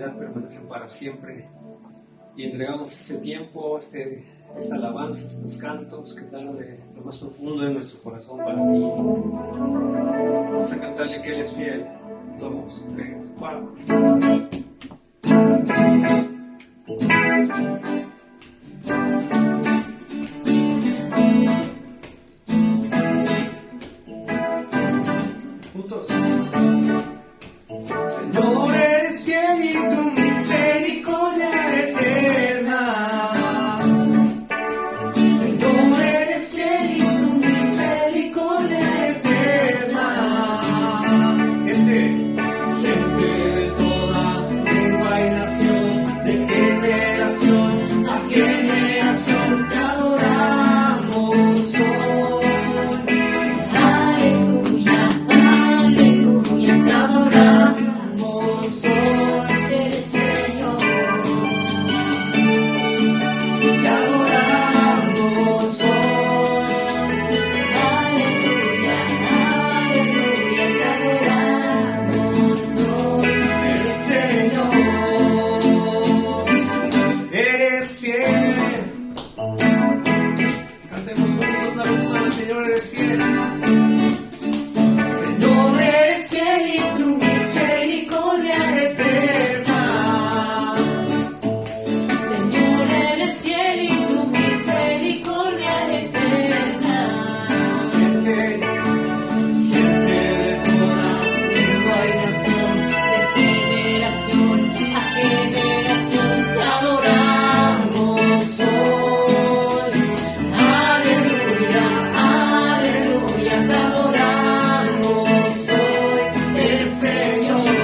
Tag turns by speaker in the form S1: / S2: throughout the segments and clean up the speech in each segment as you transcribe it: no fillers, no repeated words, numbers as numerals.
S1: fidelidad permanecen para siempre. Y entregamos este tiempo, esta alabanza, estos cantos que salen de lo más profundo de nuestro corazón para ti. Vamos a cantarle que Él es fiel. 2, 3, 4. Juntos. Señor, eres fiel y tu misericordia eterna. Señor, eres fiel y tu misericordia eterna. Gente de toda lengua y nación, de generación a generación te adoramos hoy. Aleluya, aleluya, te adoramos hoy, eres Señor. Te adoramos hoy. Aleluya, aleluya, te adoramos hoy, eres Señor. Eres fiel. Cantemos juntos una vez más, Señor, eres fiel. Señor, eres fiel y tu misericordia eterna.
S2: Señor, eres fiel y tu misericordia eterna.
S1: Gente de toda
S2: Lengua y nación, de generación a generación te adoramos hoy. Aleluya, aleluya, te adoramos hoy, eres Señor.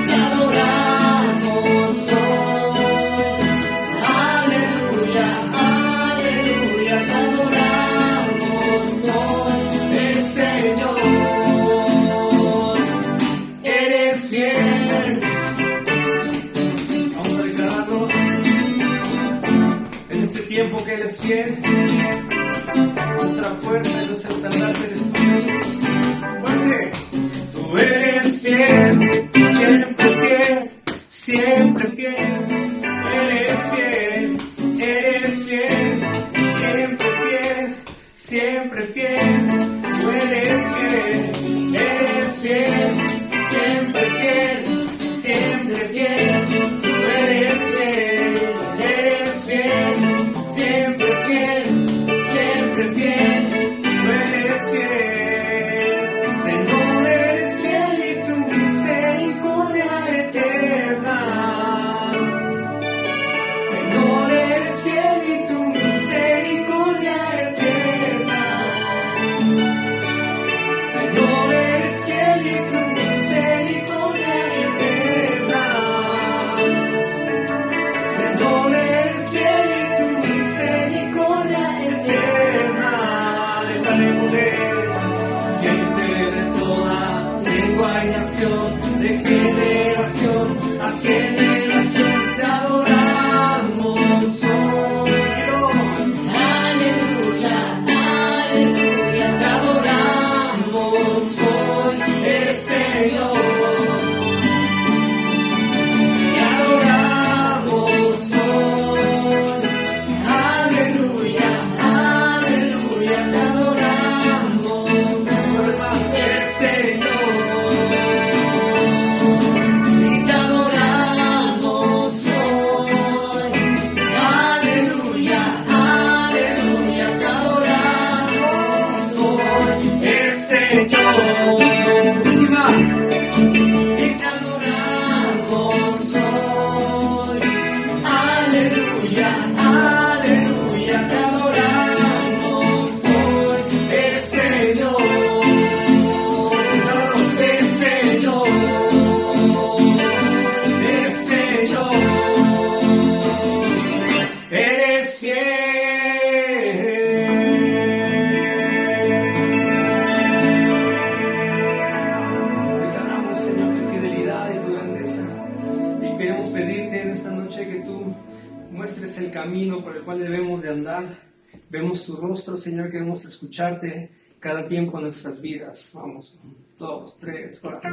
S2: Te adoramos hoy. Aleluya, aleluya, te adoramos hoy, eres Señor. Eres fiel.
S1: Vamos a declararlo en este tiempo que Él es fiel. Nuestra fuerza y nuestro estandarte eres tú, Jesús. Fuerte. Tú eres fiel, siempre fiel, siempre fiel. Eres fiel, eres fiel, siempre fiel, siempre fiel. Tú eres fiel, eres fiel, siempre fiel, siempre fiel. Tú eres fiel, siempre fiel, siempre fiel. Tú eres fiel. Señor, eres fiel y tu misericordia eterna. Señor, eres fiel y tu misericordia eterna. Señor, eres fiel y tu misericordia eterna. Señor, eres fiel y tu misericordia eterna. Declarémosle. Gente de toda lengua y nación, de generación a generación te adoramos hoy.
S2: Aleluya, aleluya, te adoramos hoy, eres Señor. Te adoramos hoy. Aleluya, aleluya, te adoramos hoy, eres Señor. Y te adoramos hoy. Aleluya, aleluya, te adoramos hoy, eres Señor. Y te adoramos hoy. Aleluya, aleluya, te adoramos hoy, eres Señor. Eres Señor. Eres Señor. Eres fiel. Declaramos, Señor, tu fidelidad y tu grandeza. Y queremos pedirte en esta noche que tú muestres el camino por el cual debemos de andar. Vemos tu rostro, Señor, queremos escucharte cada tiempo en nuestras vidas. Vamos, 2, 3, 4.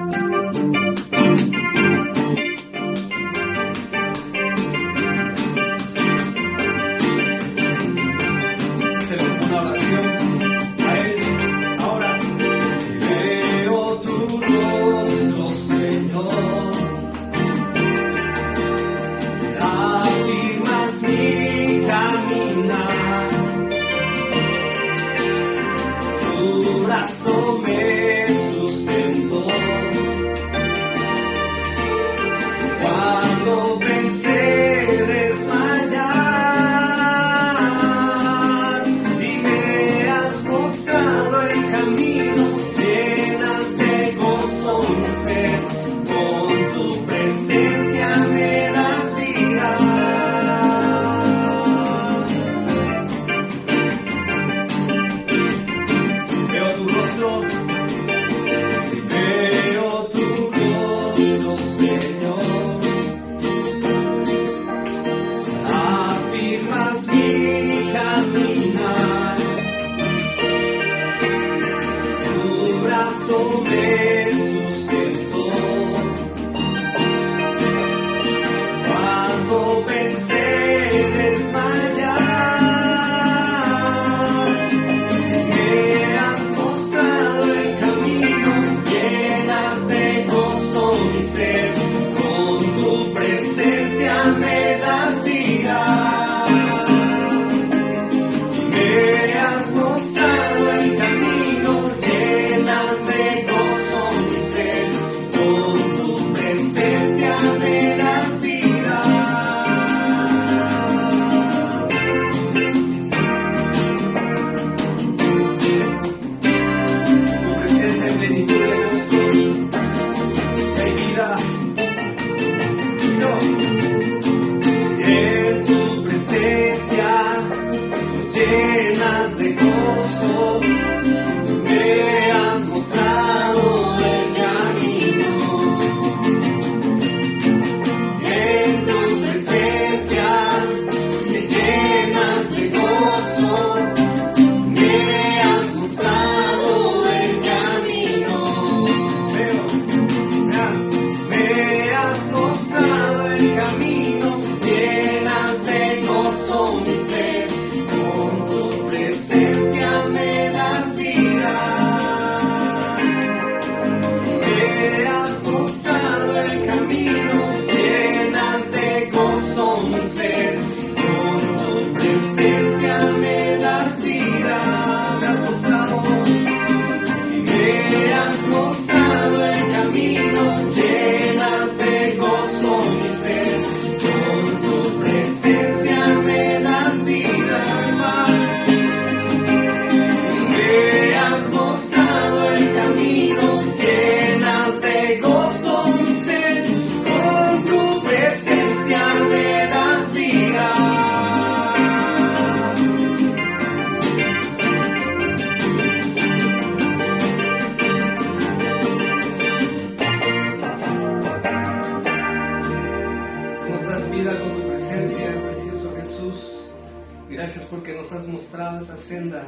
S2: Gracias porque nos has mostrado esa senda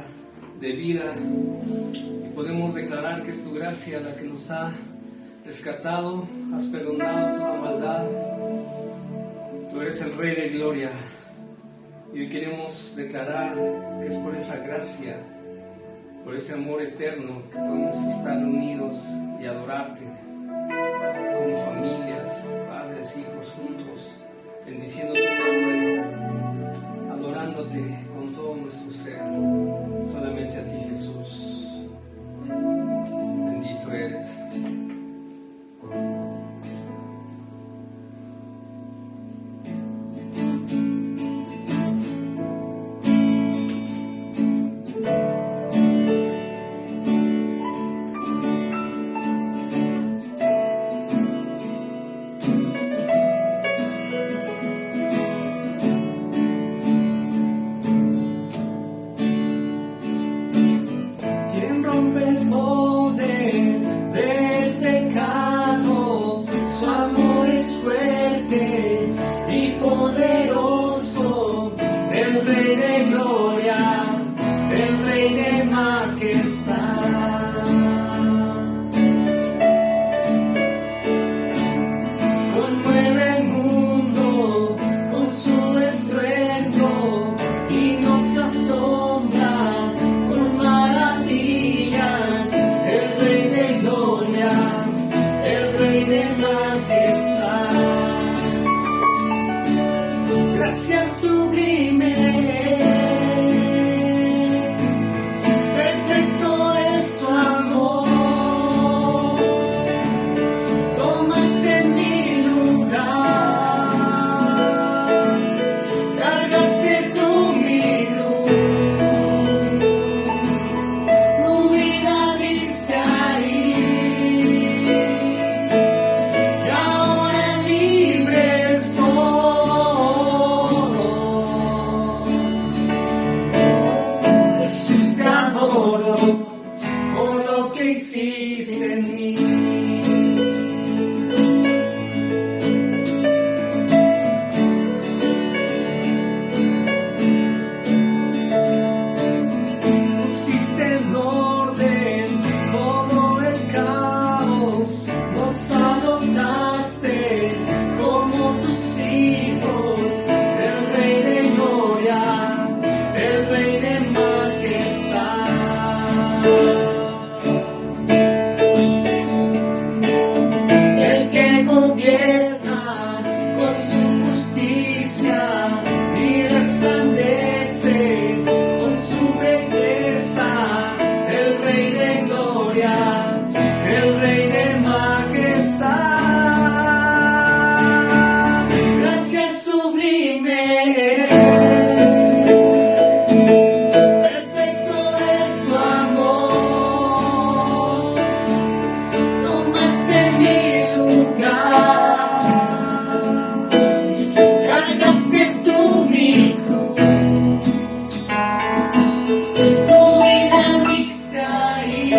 S2: de vida y podemos declarar que es tu gracia la que nos ha rescatado, has perdonado toda maldad. Tú eres el Rey de Gloria y hoy queremos declarar que es por esa gracia, por ese amor eterno que podemos estar unidos y adorarte como familias, padres, hijos juntos, bendiciendo tu nombre, adorándote con todo nuestro ser, solamente a ti, Jesús. Bendito eres. Jesús, te adoro por lo que hiciste en mí. Pusiste en orden todo el caos, nos adoptaste como tus hijos, el Rey de gloria, el Rey de majestad. El que gobierna con su justicia y resplandece con su belleza, el Rey de gloria, el Rey de majestad. Gracias sublime, perfecto es tu amor, tomaste mi lugar, cargaste tú mi cruz, tu vida diste ahí,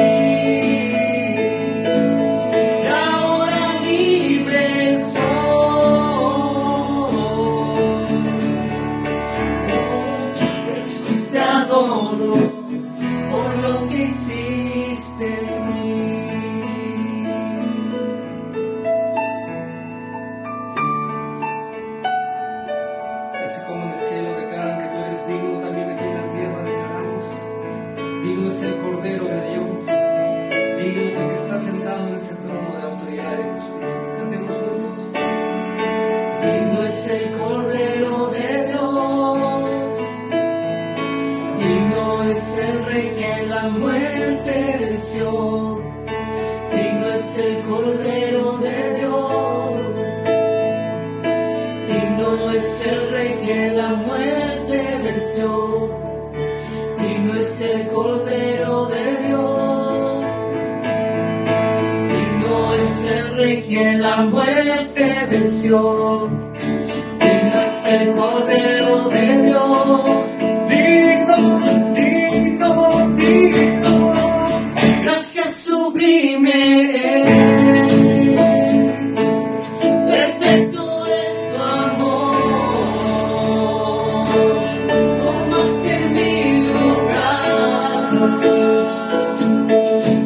S2: y ahora libre soy. Jesús, te adoro por lo que hiciste en mí. Así como en el cielo declaran que tú eres digno, también aquí en la tierra declaramos: digno es el Cordero de Dios, digno es el que está sentado en ese trono de autoridad y de justicia. Cantemos juntos. Digno es el Cordero de Dios, digno es el Rey que la muerte venció, digno es el Cordero de Dios, digno es el Rey que la muerte venció, digno es el Cordero de Dios, digno es el Rey que la muerte venció, digno es el Cordero de Dios, digno, digno, digno. Gracias sublime es, perfecto es tu amor, tomaste mi lugar,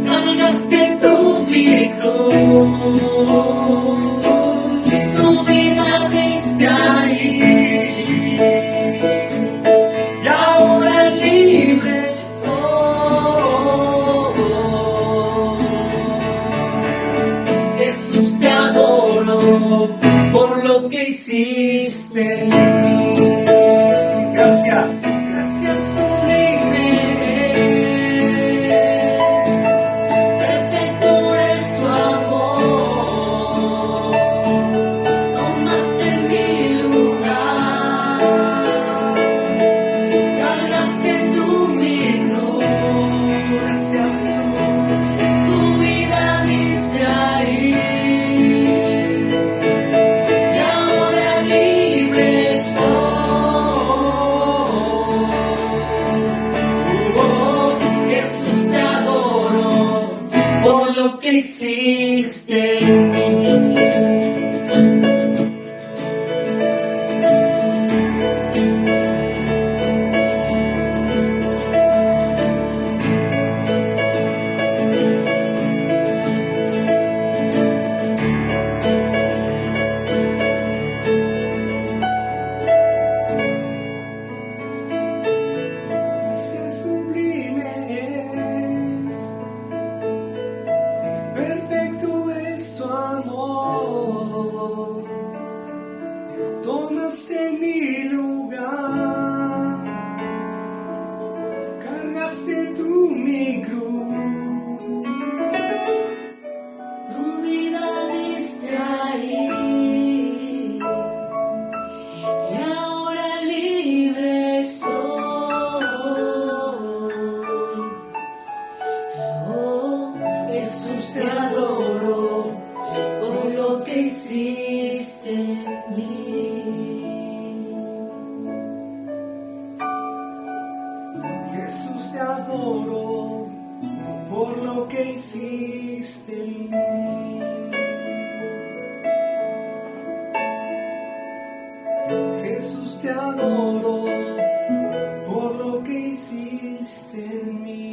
S2: cargaste tú mi cruz, tu vida diste ahí, y ahora libre soy. Jesús, te adoro por lo que hiciste en mí. Gracias. Gracias sublime, perfecto es tu amor, tomaste mi lugar, cargaste tú mi cruz. Gracias Jesús, tu vida diste ahí, y ahora libre soy. Jesús, te adoro por lo que hiciste en mí. Gracias sublime es, perfecto es tu amor, tomaste mi lugar, cargaste tú mi cruz, tu vida diste ahí, y ahora libre soy. Oh, Jesús, te adoro por lo que hiciste en mí. Jesús, te adoro por lo que hiciste en mí. Jesús, te adoro por lo que hiciste en mí.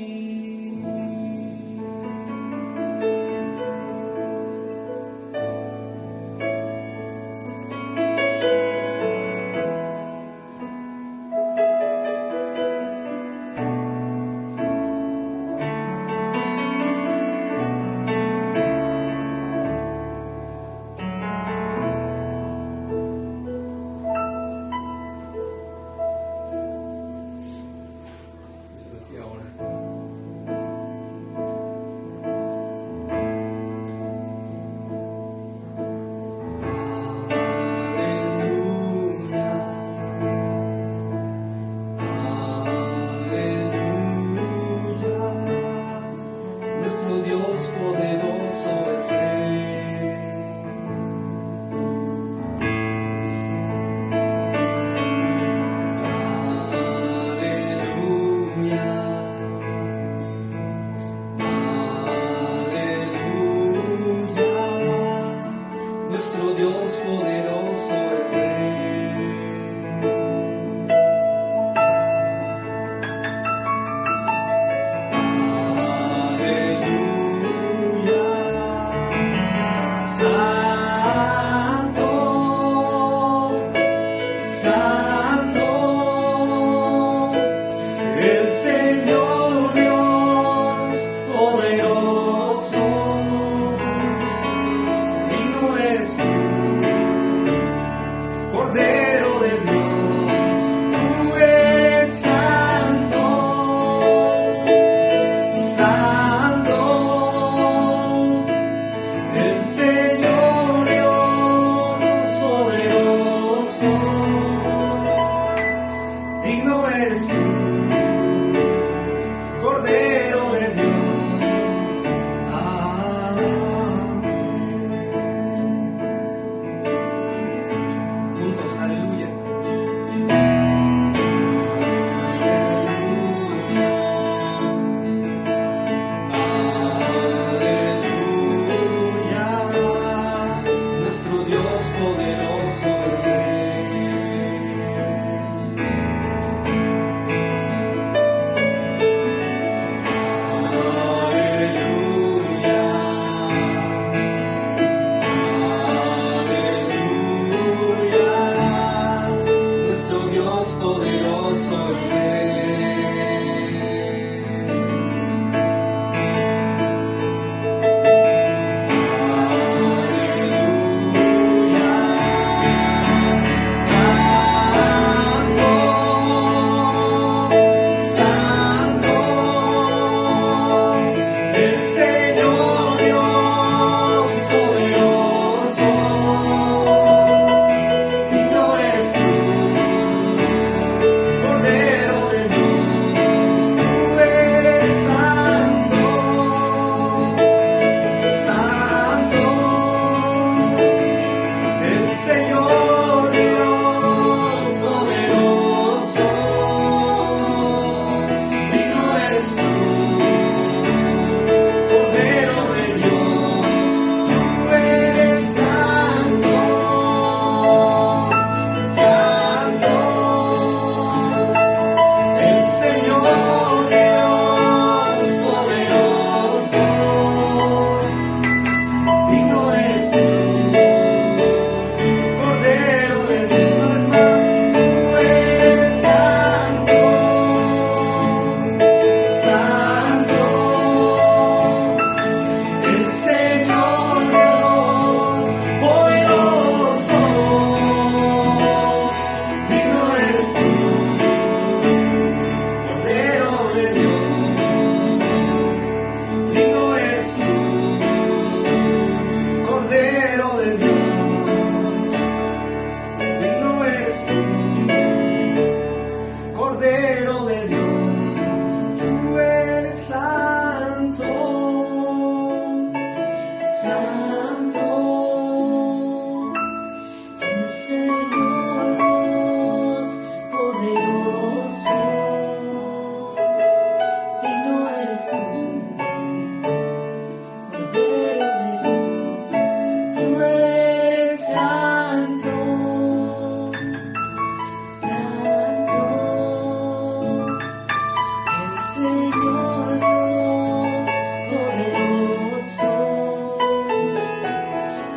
S3: Señor Dios poderoso,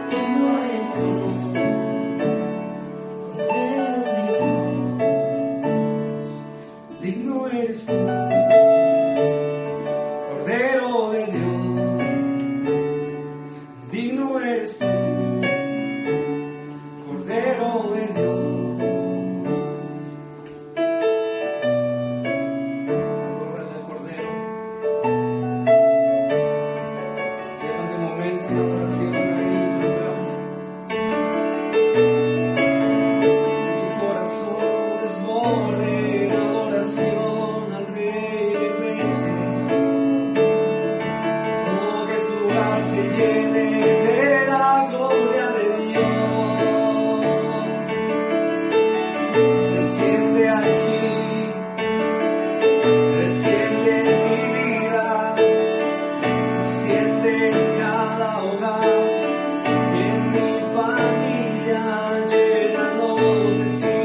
S3: digno eres tú, Cordero de Dios.
S2: Digno eres tú, Cordero de Dios. Digno eres tú, Cordero de Dios. Adórale al Cordero. Llévate un momento, una adoración ahí en tu lugar. Tu corazón desborde en adoración al Rey de Reyes. Oh, que tu hogar se llene de la gloria de Dios. Desciende aquí, desciende en mi vida, desciende en cada hogar y en mi familia, llénanos de ti.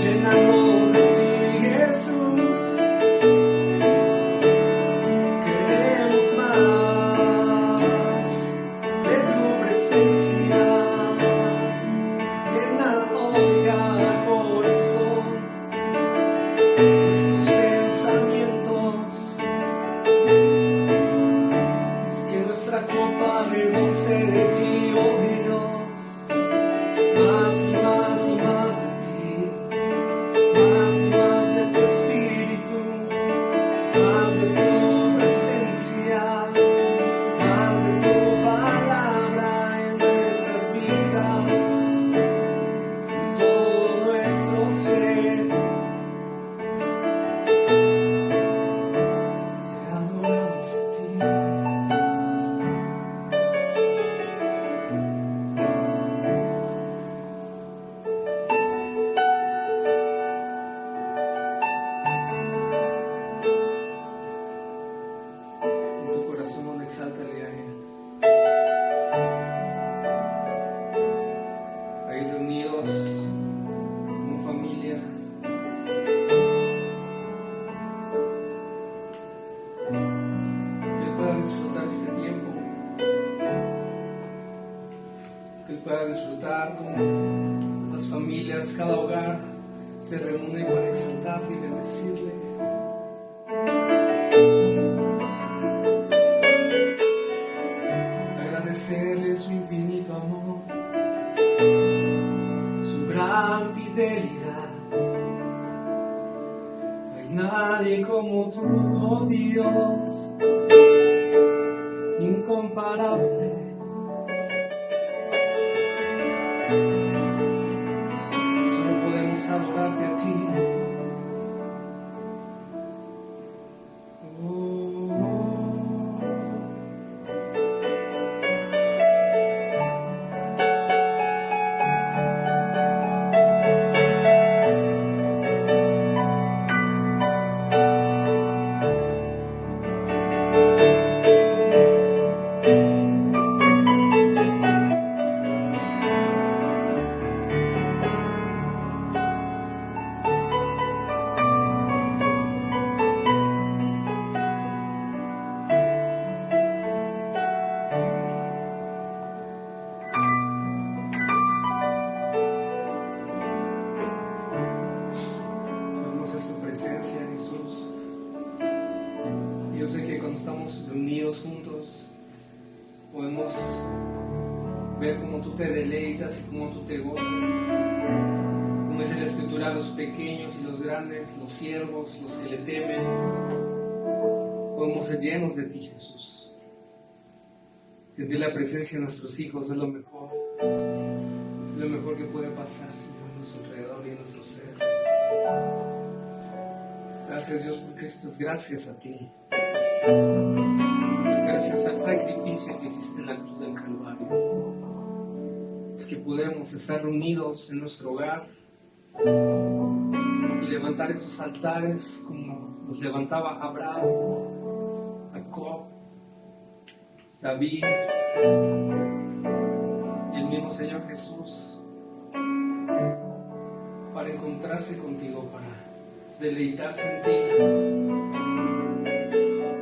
S2: Llénanos de ti, Jesús. Queremos más de tu presencia. Llena hoy cada corazón, nuestros pensamientos. Es que nuestra copa rebose de ti, oh Dios. Más y más y más de ti. Más y más de tu espíritu, más de tu presencia, más de tu palabra en nuestras vidas, en todo nuestro ser. Te adoramos a ti. En tu corazón exáltale a Él. Ahí reunidos como familia. Que Él pueda disfrutar este tiempo. Que Él pueda disfrutar como las familias, cada hogar se reúne para exaltarle y bendecirle. Agradecerle su infinito amor, su gran fidelidad. No hay nadie como tú, oh Dios, incomparable. Solo podemos adorarte a ti. Hermosa es tu presencia, Jesús. Yo sé que cuando estamos reunidos juntos podemos ver cómo tú te deleitas y cómo tú te gozas. Como dice la Escritura, los pequeños y los grandes, los siervos, los que le temen, podemos ser llenos de ti, Jesús. Sentir la presencia de nuestros hijos es lo mejor que puede pasar, Señor, en nuestro alrededor y en nuestro ser. Gracias, Dios, porque esto es gracias a ti. Gracias al sacrificio que hiciste en la cruz del Calvario. Es que podemos estar reunidos en nuestro hogar y levantar esos altares como los levantaba Abraham, Jacob, David y el mismo Señor Jesús. para encontrarse contigo, para deleitarse en ti.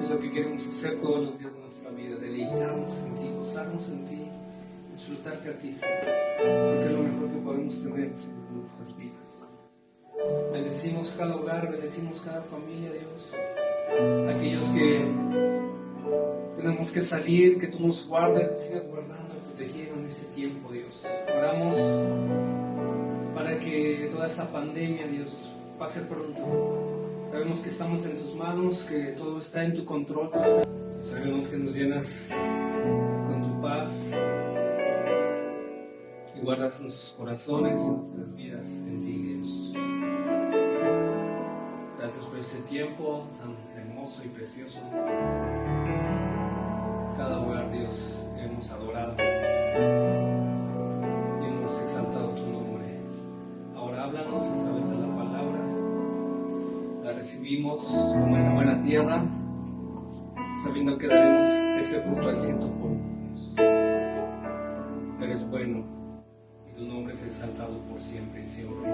S2: Es lo que queremos hacer todos los días de nuestra vida, deleitarnos en ti, gozarnos en ti, disfrutarte a ti, Señor, porque es lo mejor que podemos tener, Señor, en nuestras vidas. Bendecimos cada hogar, bendecimos cada familia, Dios. Aquellos que tenemos que salir, que tú nos guardes, nos sigas guardando y protegiendo en ese tiempo, Dios. Oramos para que toda esta pandemia, Dios, pase pronto. Sabemos que estamos en tus manos, que todo está en tu control. Sabemos que nos llenas con tu paz y guardas nuestros corazones y nuestras vidas en ti, Dios. Gracias por este tiempo tan hermoso y precioso. Cada hogar, Dios, hemos adorado y hemos exaltado tu nombre. Ahora háblanos a través de la palabra. La recibimos como esa buena tierra, sabiendo que daremos ese fruto al 100%. Eres bueno y tu nombre es exaltado por siempre y siempre.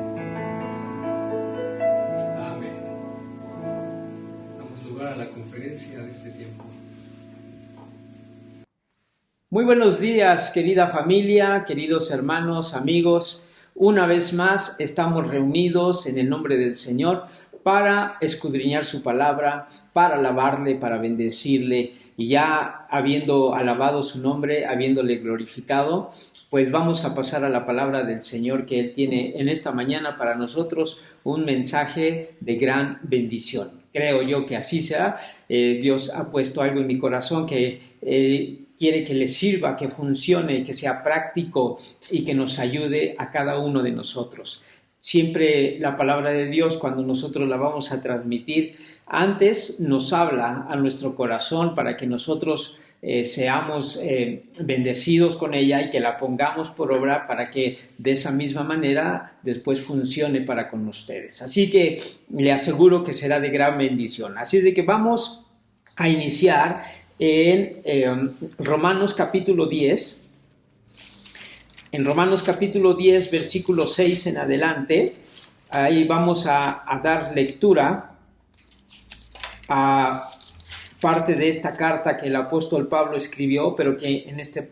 S2: Amén. Damos lugar a la conferencia de este tiempo.
S4: Muy buenos días, querida familia, queridos hermanos, amigos. Una vez más estamos reunidos en el nombre del Señor para escudriñar su palabra, para alabarle, para bendecirle. Y ya habiendo alabado su nombre, habiéndole glorificado, pues vamos a pasar a la palabra del Señor, que Él tiene en esta mañana para nosotros un mensaje de gran bendición. Creo yo que así será. Dios ha puesto algo en mi corazón que quiere que le sirva, que funcione, que sea práctico y que nos ayude a cada uno de nosotros. Siempre la palabra de Dios, cuando nosotros la vamos a transmitir, antes nos habla a nuestro corazón para que nosotros seamos bendecidos con ella y que la pongamos por obra para que de esa misma manera después funcione para con ustedes. Así que le aseguro que será de gran bendición. Así de que vamos a iniciar en Romanos capítulo 10. En Romanos capítulo 10, versículo 6 en adelante, ahí vamos a dar lectura a parte de esta carta que el apóstol Pablo escribió, pero que en este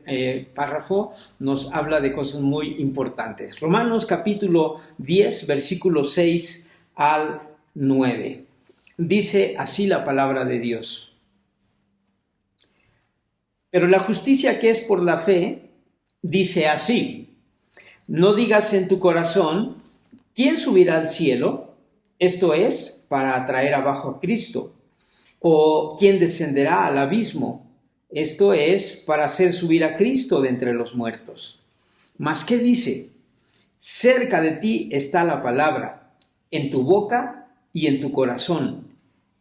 S4: párrafo nos habla de cosas muy importantes. Romanos capítulo 10, versículo 6 al 9. Dice así la palabra de Dios. Pero la justicia que es por la fe dice así: no digas en tu corazón, ¿quién subirá al cielo? Esto es, para atraer abajo a Cristo. ¿O quién descenderá al abismo? Esto es, para hacer subir a Cristo de entre los muertos. ¿Mas qué dice? Cerca de ti está la palabra, en tu boca y en tu corazón.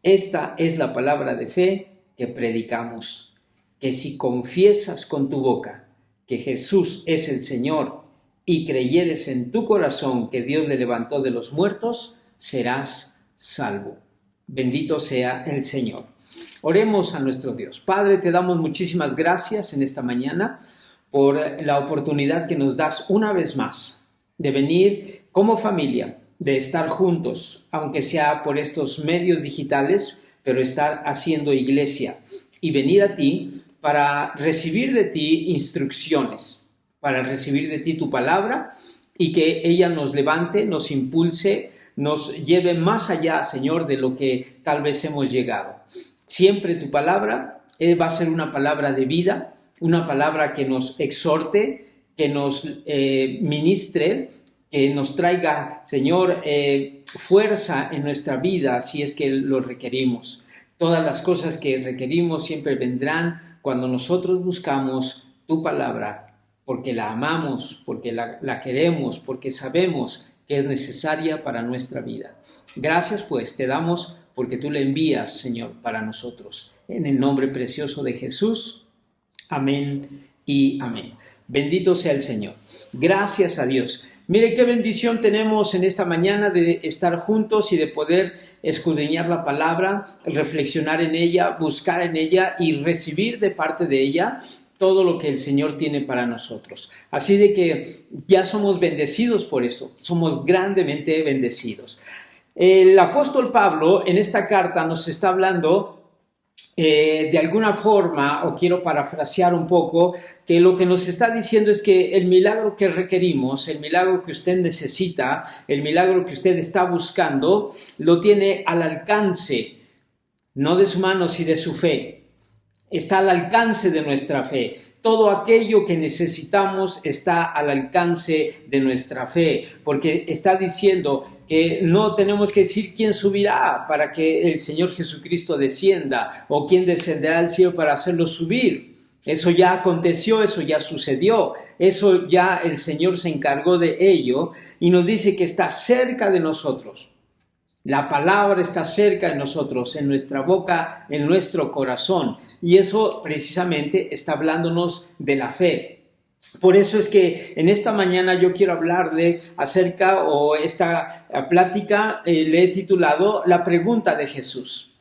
S4: Esta es la palabra de fe que predicamos, que si confiesas con tu boca que Jesús es el Señor y creyeres en tu corazón que Dios le levantó de los muertos, serás salvo. Bendito sea el Señor. Oremos a nuestro Dios. Padre, te damos muchísimas gracias en esta mañana por la oportunidad que nos das una vez más de venir como familia, de estar juntos, aunque sea por estos medios digitales, pero estar haciendo iglesia y venir a ti para recibir de ti instrucciones, para recibir de ti tu palabra y que ella nos levante, nos impulse, nos lleve más allá, Señor, de lo que tal vez hemos llegado. Siempre tu palabra va a ser una palabra de vida, una palabra que nos exhorte, que nos ministre, que nos traiga, Señor, fuerza en nuestra vida si es que lo requerimos. Todas las cosas que requerimos siempre vendrán cuando nosotros buscamos tu palabra, porque la amamos, porque la queremos, porque sabemos que es necesaria para nuestra vida. Gracias pues te damos porque tú la envías, Señor, para nosotros. En el nombre precioso de Jesús. Amén y amén. Bendito sea el Señor. Gracias a Dios. Mire qué bendición tenemos en esta mañana de estar juntos y de poder escudriñar la palabra, reflexionar en ella, buscar en ella y recibir de parte de ella todo lo que el Señor tiene para nosotros. Así de que ya somos bendecidos por eso, somos grandemente bendecidos. El apóstol Pablo en esta carta nos está hablando de alguna forma, o quiero parafrasear un poco, que lo que nos está diciendo es que el milagro que requerimos, el milagro que usted necesita, el milagro que usted está buscando, lo tiene al alcance, no de su mano, sino de su fe. Está al alcance de nuestra fe. Todo aquello que necesitamos está al alcance de nuestra fe, porque está diciendo que no tenemos que decir quién subirá para que el Señor Jesucristo descienda, o quién descenderá al cielo para hacerlo subir. Eso ya aconteció, eso ya sucedió, eso ya el Señor se encargó de ello, y nos dice que está cerca de nosotros. La palabra está cerca de nosotros, en nuestra boca, en nuestro corazón. Y eso precisamente está hablándonos de la fe. Por eso es que en esta mañana yo quiero hablarle acerca, o esta plática le he titulado La pregunta de Jesús.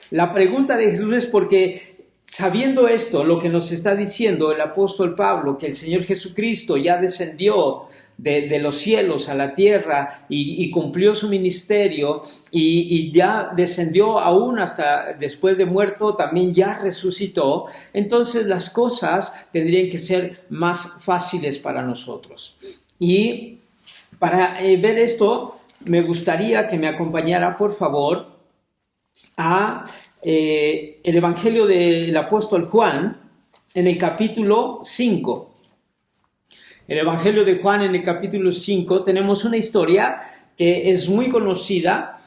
S4: La pregunta de Jesús es porque, sabiendo esto, lo que nos está diciendo el apóstol Pablo, que el Señor Jesucristo ya descendió de los cielos a la tierra y cumplió su ministerio y ya descendió aún hasta después de muerto, también ya resucitó, entonces las cosas tendrían que ser más fáciles para nosotros. Y para ver esto, me gustaría que me acompañara, por favor, a el Evangelio del apóstol Juan en el capítulo 5. El Evangelio de Juan en el capítulo 5 tenemos una historia que es muy conocida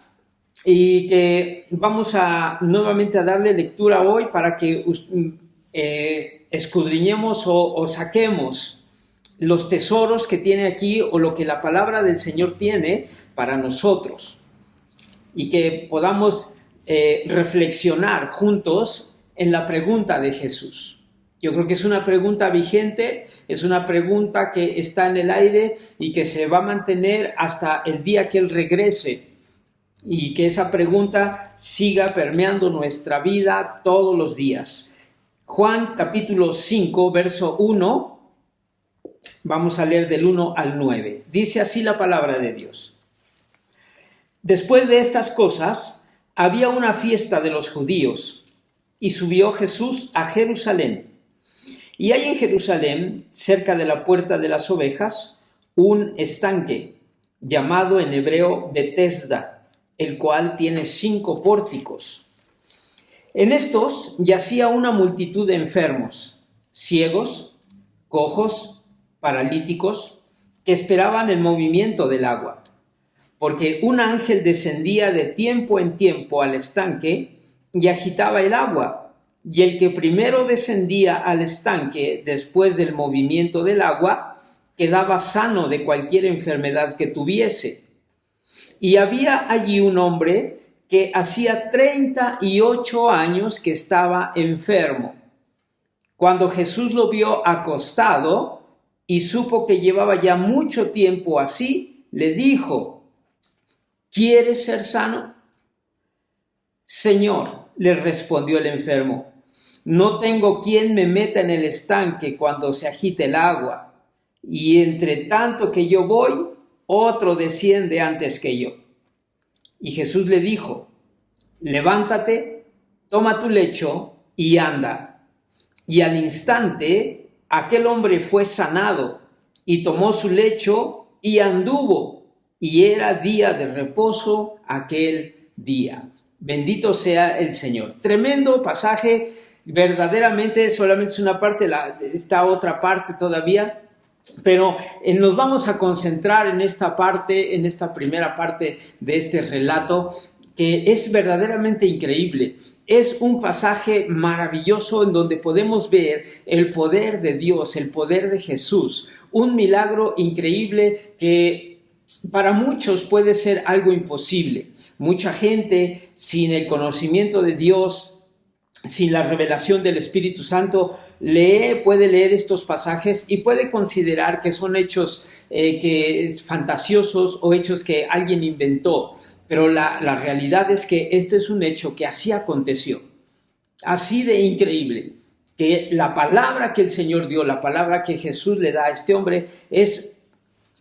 S4: y que vamos a nuevamente a darle lectura hoy para que escudriñemos o saquemos los tesoros que tiene aquí, o lo que la palabra del Señor tiene para nosotros, y que podamos reflexionar juntos en la pregunta de Jesús. Yo creo que es una pregunta vigente, es una pregunta que está en el aire y que se va a mantener hasta el día que Él regrese, y que esa pregunta siga permeando nuestra vida todos los días. Juan capítulo 5, verso 1, vamos a leer del 1 al 9. Dice así la palabra de Dios. Después de estas cosas, había una fiesta de los judíos, y subió Jesús a Jerusalén. Y hay en Jerusalén, cerca de la puerta de las ovejas, un estanque, llamado en hebreo Betesda, el cual tiene 5 pórticos. En estos yacía una multitud de enfermos, ciegos, cojos, paralíticos, que esperaban el movimiento del agua, porque un ángel descendía de tiempo en tiempo al estanque y agitaba el agua. Y el que primero descendía al estanque después del movimiento del agua quedaba sano de cualquier enfermedad que tuviese. Y había allí un hombre que hacía 38 años que estaba enfermo. Cuando Jesús lo vio acostado y supo que llevaba ya mucho tiempo así, le dijo: ¿quieres ser sano? Señor, le respondió el enfermo, no tengo quien me meta en el estanque cuando se agite el agua, y entre tanto que yo voy, otro desciende antes que yo. Y Jesús le dijo: levántate, toma tu lecho y anda. Y al instante aquel hombre fue sanado, y tomó su lecho y anduvo, y era día de reposo aquel día. Bendito sea el Señor. Tremendo pasaje, verdaderamente solamente es una parte, está otra parte todavía, pero nos vamos a concentrar en esta parte, en esta primera parte de este relato, que es verdaderamente increíble. Es un pasaje maravilloso en donde podemos ver el poder de Dios, el poder de Jesús, un milagro increíble que para muchos puede ser algo imposible. Mucha gente sin el conocimiento de Dios, sin la revelación del Espíritu Santo, puede leer estos pasajes y puede considerar que son hechos fantasiosos o hechos que alguien inventó. Pero la realidad es que este es un hecho que así aconteció, así de increíble. que la palabra que el Señor dio, la palabra que Jesús le da a este hombre es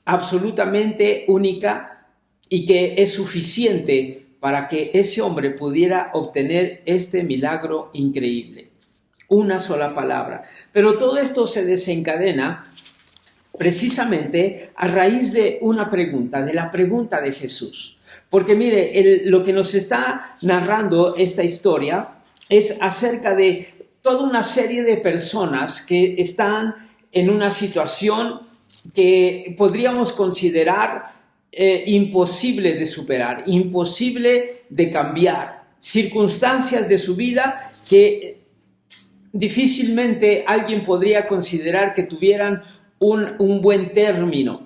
S4: absolutamente única y que es suficiente para que ese hombre pudiera obtener este milagro increíble. Una sola palabra. Pero todo esto se desencadena precisamente a raíz de una pregunta, de la pregunta de Jesús. Porque mire, lo que nos está narrando esta historia es acerca de toda una serie de personas que están en una situación que podríamos considerar imposible de superar, imposible de cambiar, circunstancias de su vida que difícilmente alguien podría considerar que tuvieran un buen término.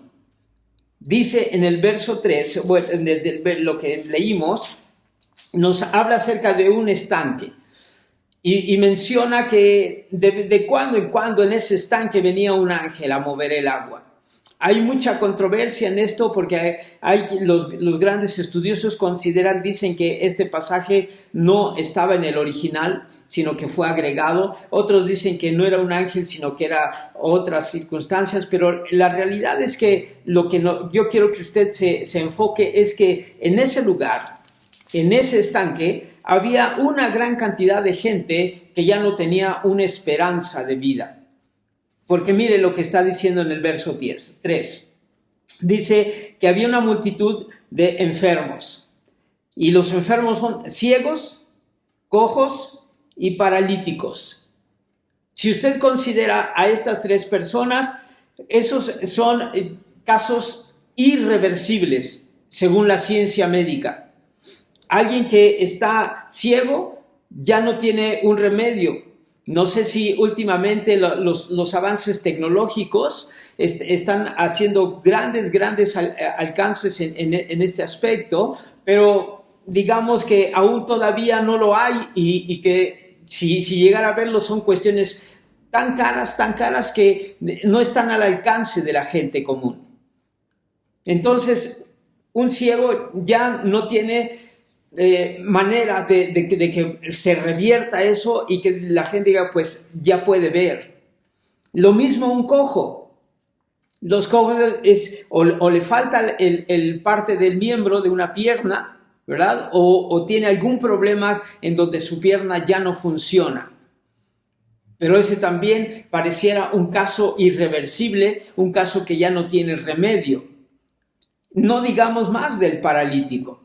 S4: Dice en el verso 3, desde lo que leímos, nos habla acerca de un estanque y menciona que de cuando en cuando en ese estanque venía un ángel a mover el agua. Hay mucha controversia en esto porque los grandes estudiosos dicen que este pasaje no estaba en el original, sino que fue agregado. Otros dicen que no era un ángel, sino que era otras circunstancias. Pero la realidad es que yo quiero que usted se enfoque es que en ese lugar, en ese estanque, había una gran cantidad de gente que ya no tenía una esperanza de vida. Porque mire lo que está diciendo en el verso 3. Dice que había una multitud de enfermos. Y los enfermos son ciegos, cojos y paralíticos. Si usted considera a estas tres personas, esos son casos irreversibles, según la ciencia médica. Alguien que está ciego ya no tiene un remedio. No sé si últimamente los avances tecnológicos están haciendo grandes alcances en este aspecto, pero digamos que aún todavía no lo hay y que si llegara a verlo son cuestiones tan caras que no están al alcance de la gente común. Entonces, un ciego ya no tiene manera de que se revierta eso y que la gente diga, pues ya puede ver. Lo mismo un cojo. Los cojos o le falta el parte del miembro de una pierna, ¿verdad? O tiene algún problema en donde su pierna ya no funciona. Pero ese también pareciera un caso irreversible, un caso que ya no tiene remedio. No digamos más del paralítico.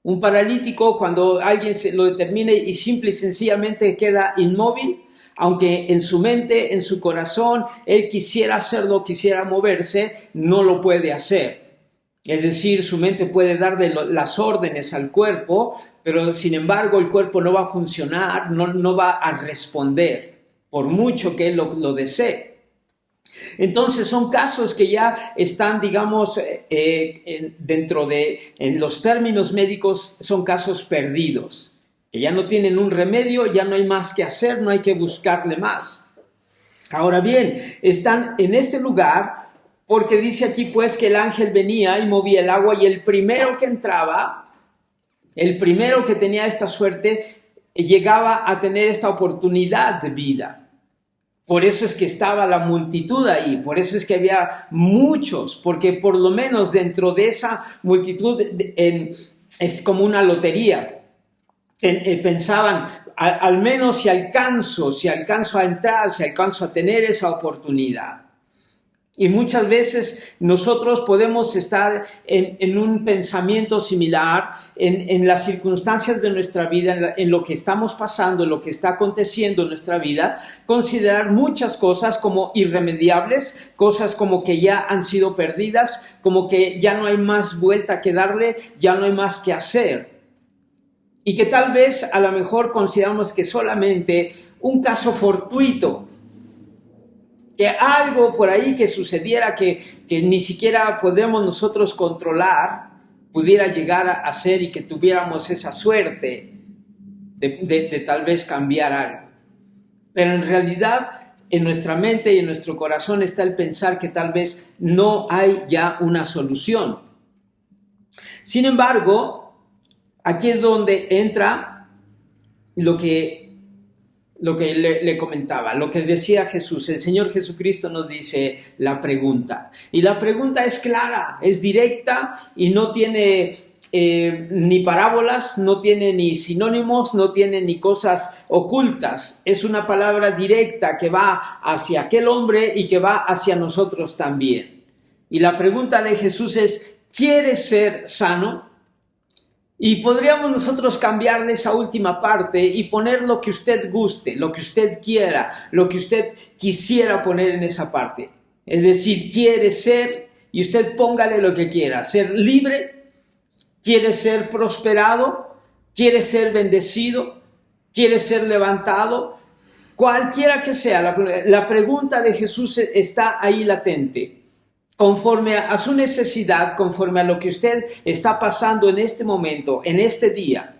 S4: Un paralítico, cuando alguien lo determine y simple y sencillamente queda inmóvil, aunque en su mente, en su corazón, él quisiera hacerlo, quisiera moverse, no lo puede hacer. Es decir, su mente puede darle las órdenes al cuerpo, pero sin embargo el cuerpo no va a funcionar, no va a responder, por mucho que él lo desee. Entonces son casos que ya están, digamos, en los términos médicos son casos perdidos, que ya no tienen un remedio, ya no hay más que hacer, no hay que buscarle más. Ahora bien, están en este lugar porque dice aquí pues que el ángel venía y movía el agua y el primero que entraba, el primero que tenía esta suerte, llegaba a tener esta oportunidad de vida. Por eso es que estaba la multitud ahí, por eso es que había muchos, porque por lo menos dentro de esa multitud es como una lotería. Pensaban, al menos si alcanzo a entrar, si alcanzo a tener esa oportunidad. Y muchas veces nosotros podemos estar en un pensamiento similar, en las circunstancias de nuestra vida, en lo que estamos pasando, en lo que está aconteciendo en nuestra vida, considerar muchas cosas como irremediables, cosas como que ya han sido perdidas, como que ya no hay más vuelta que darle, ya no hay más que hacer. Y que tal vez a lo mejor consideramos que solamente un caso fortuito, que algo por ahí que sucediera que ni siquiera podemos nosotros controlar, pudiera llegar a ser y que tuviéramos esa suerte de tal vez cambiar algo. Pero en realidad en nuestra mente y en nuestro corazón está el pensar que tal vez no hay ya una solución. Sin embargo, aquí es donde entra lo que lo que le comentaba, lo que decía Jesús. El Señor Jesucristo nos dice la pregunta. Y la pregunta es clara, es directa y no tiene ni parábolas, no tiene ni sinónimos, no tiene ni cosas ocultas. Es una palabra directa que va hacia aquel hombre y que va hacia nosotros también. Y la pregunta de Jesús es, ¿quieres ser sano? Y podríamos nosotros cambiarle esa última parte y poner lo que usted guste, lo que usted quiera, lo que usted quisiera poner en esa parte. Es decir, quiere ser, y usted póngale lo que quiera, ser libre, quiere ser prosperado, quiere ser bendecido, quiere ser levantado, cualquiera que sea. La pregunta de Jesús está ahí latente. Conforme a su necesidad, conforme a lo que usted está pasando en este momento, en este día,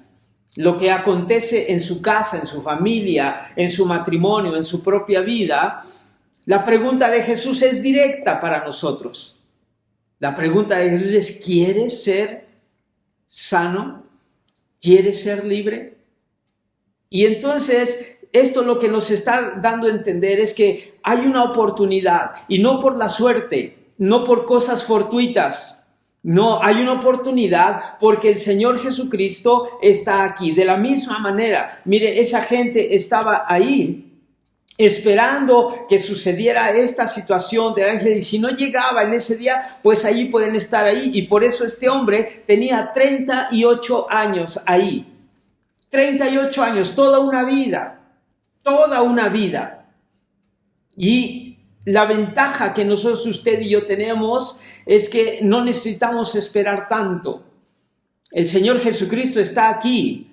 S4: lo que acontece en su casa, en su familia, en su matrimonio, en su propia vida, la pregunta de Jesús es directa para nosotros. La pregunta de Jesús es, ¿quieres ser sano? ¿Quieres ser libre? Y entonces, esto lo que nos está dando a entender es que hay una oportunidad, y no por la suerte, no por cosas fortuitas, no, hay una oportunidad porque el Señor Jesucristo está aquí. De la misma manera, mire, esa gente estaba ahí esperando que sucediera esta situación del ángel, y si no llegaba en ese día, pues allí pueden estar ahí. Y por eso este hombre tenía 38 años ahí. 38 años, toda una vida. Y la ventaja que nosotros, usted y yo tenemos, es que no necesitamos esperar tanto. El Señor Jesucristo está aquí.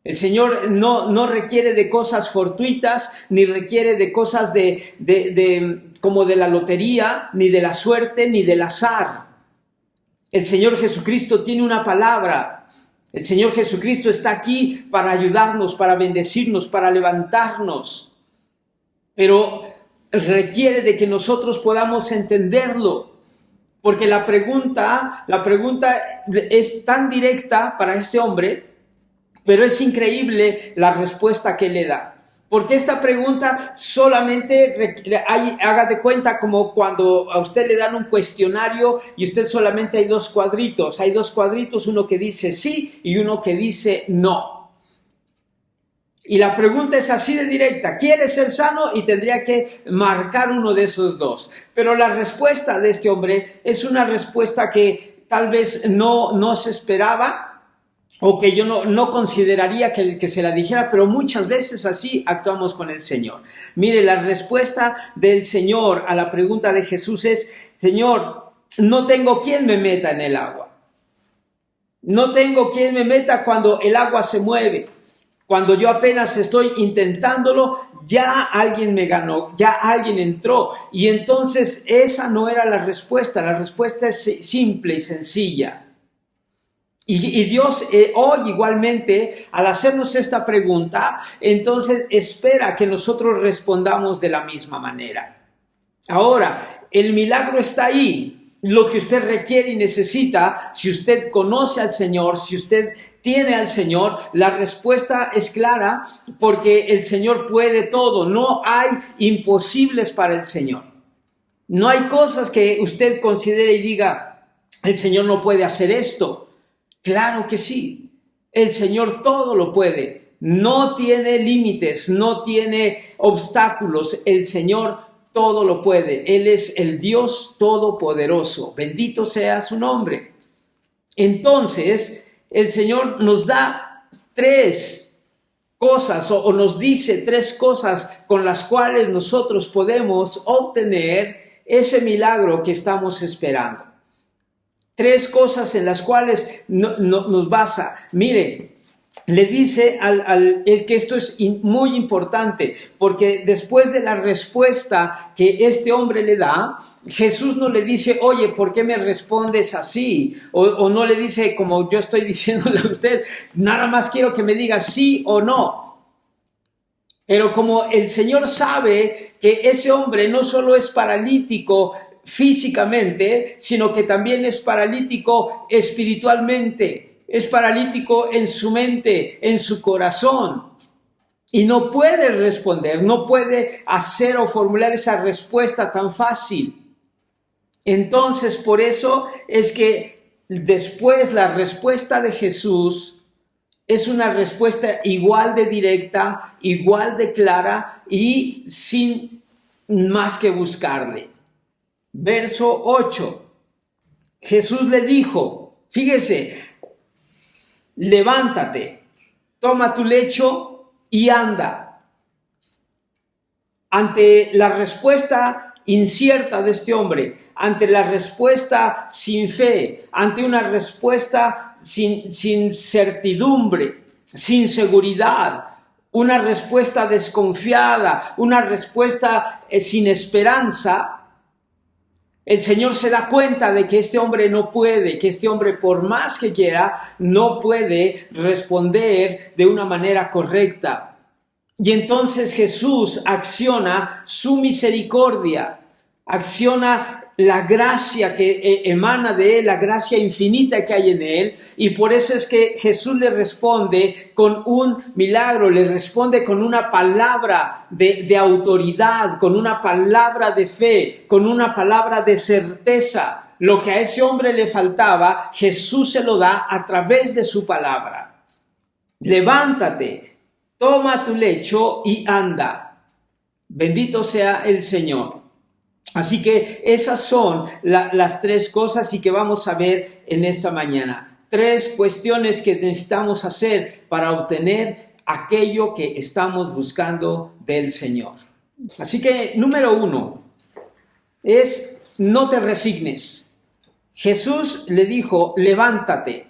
S4: El Señor no requiere de cosas fortuitas, ni requiere de cosas como de la lotería, ni de la suerte, ni del azar. El Señor Jesucristo tiene una palabra. El Señor Jesucristo está aquí para ayudarnos, para bendecirnos, para levantarnos. Pero requiere de que nosotros podamos entenderlo, porque la pregunta es tan directa para este hombre, pero es increíble la respuesta que le da. Porque esta pregunta solamente haga de cuenta como cuando a usted le dan un cuestionario y usted solamente hay dos cuadritos, uno que dice sí y uno que dice no. Y la pregunta es así de directa, ¿quieres ser sano? Y tendría que marcar uno de esos dos. Pero la respuesta de este hombre es una respuesta que tal vez no se esperaba, o que yo no consideraría que se la dijera, pero muchas veces así actuamos con el Señor. Mire, la respuesta del Señor a la pregunta de Jesús es, Señor, no tengo quien me meta en el agua. No tengo quien me meta cuando el agua se mueve. Cuando yo apenas estoy intentándolo, ya alguien me ganó, ya alguien entró. Y entonces esa no era la respuesta es simple y sencilla. Y Dios hoy igualmente, al hacernos esta pregunta, entonces espera que nosotros respondamos de la misma manera. Ahora, el milagro está ahí. Lo que usted requiere y necesita, si usted conoce al Señor, si usted tiene al Señor, la respuesta es clara, porque el Señor puede todo. No hay imposibles para el Señor. No hay cosas que usted considere y diga, el Señor no puede hacer esto. Claro que sí, el Señor todo lo puede. No tiene límites, no tiene obstáculos. El Señor todo lo puede. Él es el Dios todopoderoso. Bendito sea su nombre. Entonces, el Señor nos da tres cosas o nos dice tres cosas con las cuales nosotros podemos obtener ese milagro que estamos esperando. Tres cosas en las cuales nos basa. Mire, le dice es que esto es muy importante, porque después de la respuesta que este hombre le da, Jesús no le dice, oye, ¿por qué me respondes así? O no le dice, como yo estoy diciéndole a usted, nada más quiero que me diga sí o no. Pero como el Señor sabe que ese hombre no solo es paralítico físicamente, sino que también es paralítico espiritualmente. Es paralítico en su mente, en su corazón. Y no puede responder, no puede hacer o formular esa respuesta tan fácil. Entonces, por eso es que después la respuesta de Jesús es una respuesta igual de directa, igual de clara y sin más que buscarle. Verso 8. Jesús le dijo, fíjese, levántate, toma tu lecho y anda. Ante la respuesta incierta de este hombre, ante la respuesta sin fe, ante una respuesta sin certidumbre, sin seguridad, una respuesta desconfiada, una respuesta sin esperanza, el Señor se da cuenta de que este hombre no puede, que este hombre por más que quiera, no puede responder de una manera correcta. Y entonces Jesús acciona su misericordia, acciona la gracia que emana de él, la gracia infinita que hay en él, y por eso es que Jesús le responde con un milagro, le responde con una palabra de autoridad, con una palabra de fe, con una palabra de certeza. Lo que a ese hombre le faltaba, Jesús se lo da a través de su palabra. Levántate, toma tu lecho y anda. Bendito sea el Señor. Así que esas son las tres cosas y que vamos a ver en esta mañana. Tres cuestiones que necesitamos hacer para obtener aquello que estamos buscando del Señor. Así que número 1 es no te resignes. Jesús le dijo, levántate.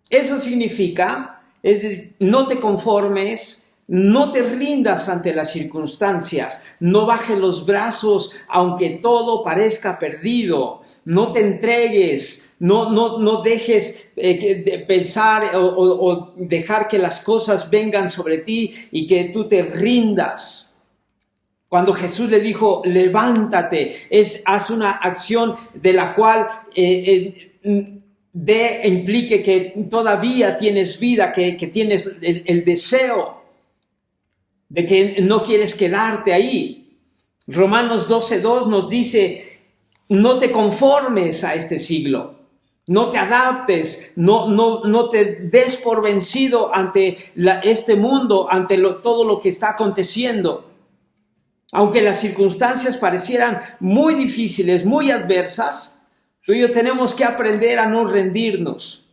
S4: Eso significa, es decir, no te conformes, no te rindas ante las circunstancias, no bajes los brazos aunque todo parezca perdido, no te entregues, no dejes de pensar o dejar que las cosas vengan sobre ti y que tú te rindas. Cuando Jesús le dijo, levántate, haz una acción de la cual implique que todavía tienes vida, que tienes el deseo de que no quieres quedarte ahí. Romanos 12:2 nos dice, no te conformes a este siglo, no te adaptes, no te des por vencido ante este mundo, ante todo lo que está aconteciendo. Aunque las circunstancias parecieran muy difíciles, muy adversas, tú y yo tenemos que aprender a no rendirnos,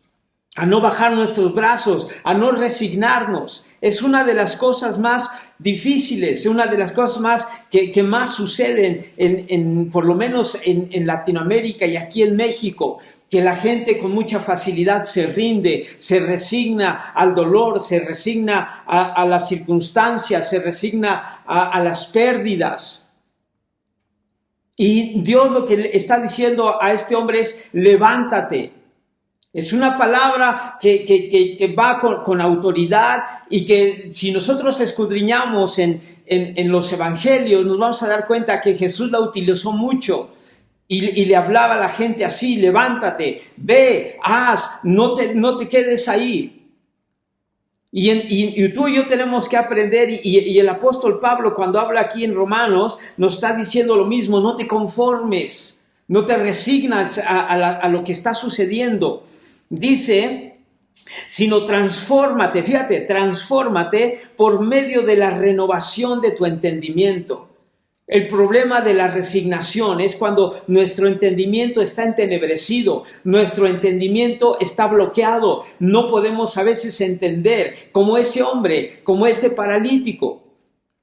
S4: a no bajar nuestros brazos, a no resignarnos. Es una de las cosas más difíciles, una de las cosas más que más suceden por lo menos en Latinoamérica y aquí en México, que la gente con mucha facilidad se rinde, se resigna al dolor, se resigna a las circunstancias, se resigna a las pérdidas. Y Dios lo que le está diciendo a este hombre es, levántate. Es una palabra que va con autoridad y que si nosotros escudriñamos en los evangelios nos vamos a dar cuenta que Jesús la utilizó mucho y le hablaba a la gente así, levántate, ve, haz, no te quedes ahí. Y tú y yo tenemos que aprender y el apóstol Pablo cuando habla aquí en Romanos nos está diciendo lo mismo, no te conformes, no te resignas a lo que está sucediendo. Dice, sino transfórmate, fíjate, transfórmate por medio de la renovación de tu entendimiento. El problema de la resignación es cuando nuestro entendimiento está entenebrecido, nuestro entendimiento está bloqueado, no podemos a veces entender, como ese hombre, como ese paralítico,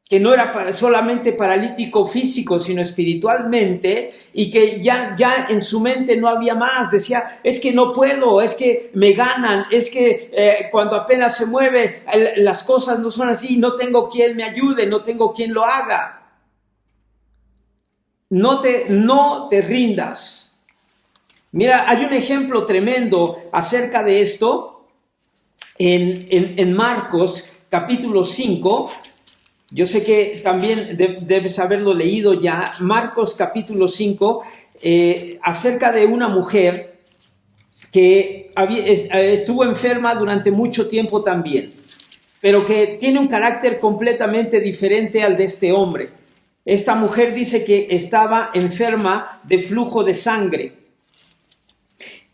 S4: que no era solamente paralítico físico, sino espiritualmente, y que ya en su mente no había más. Decía, es que no puedo, es que me ganan, es que cuando apenas se mueve, las cosas no son así, no tengo quien me ayude, no tengo quien lo haga. No te rindas. Mira, hay un ejemplo tremendo acerca de esto en Marcos, capítulo 5, Yo sé que también debes haberlo leído ya, Marcos capítulo 5, acerca de una mujer que estuvo enferma durante mucho tiempo también. pero que tiene un carácter completamente diferente al de este hombre. Esta mujer dice que estaba enferma de flujo de sangre.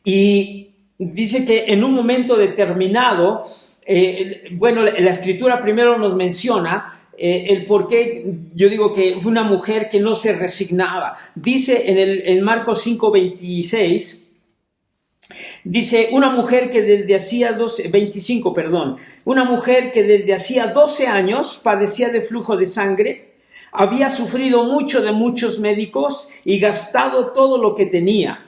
S4: Y dice que en un momento determinado, la escritura primero nos menciona el por qué yo digo que fue una mujer que no se resignaba. Dice en Marcos 5:26, dice, una mujer que desde hacía 25, una mujer que desde hacía 12 años padecía de flujo de sangre, había sufrido mucho de muchos médicos y gastado todo lo que tenía.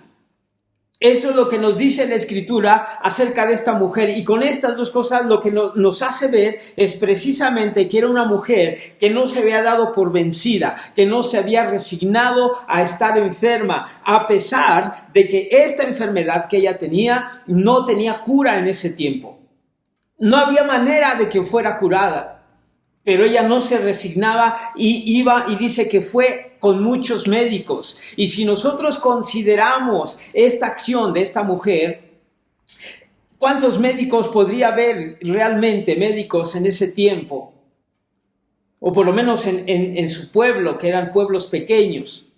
S4: Eso es lo que nos dice la escritura acerca de esta mujer, y con estas dos cosas lo que nos hace ver es precisamente que era una mujer que no se había dado por vencida, que no se había resignado a estar enferma, a pesar de que esta enfermedad que ella tenía no tenía cura en ese tiempo. No había manera de que fuera curada. Pero ella no se resignaba y iba y dice que fue con muchos médicos. Y si nosotros consideramos esta acción de esta mujer, ¿cuántos médicos podría haber realmente médicos en ese tiempo? O por lo menos en su pueblo, que eran pueblos pequeños.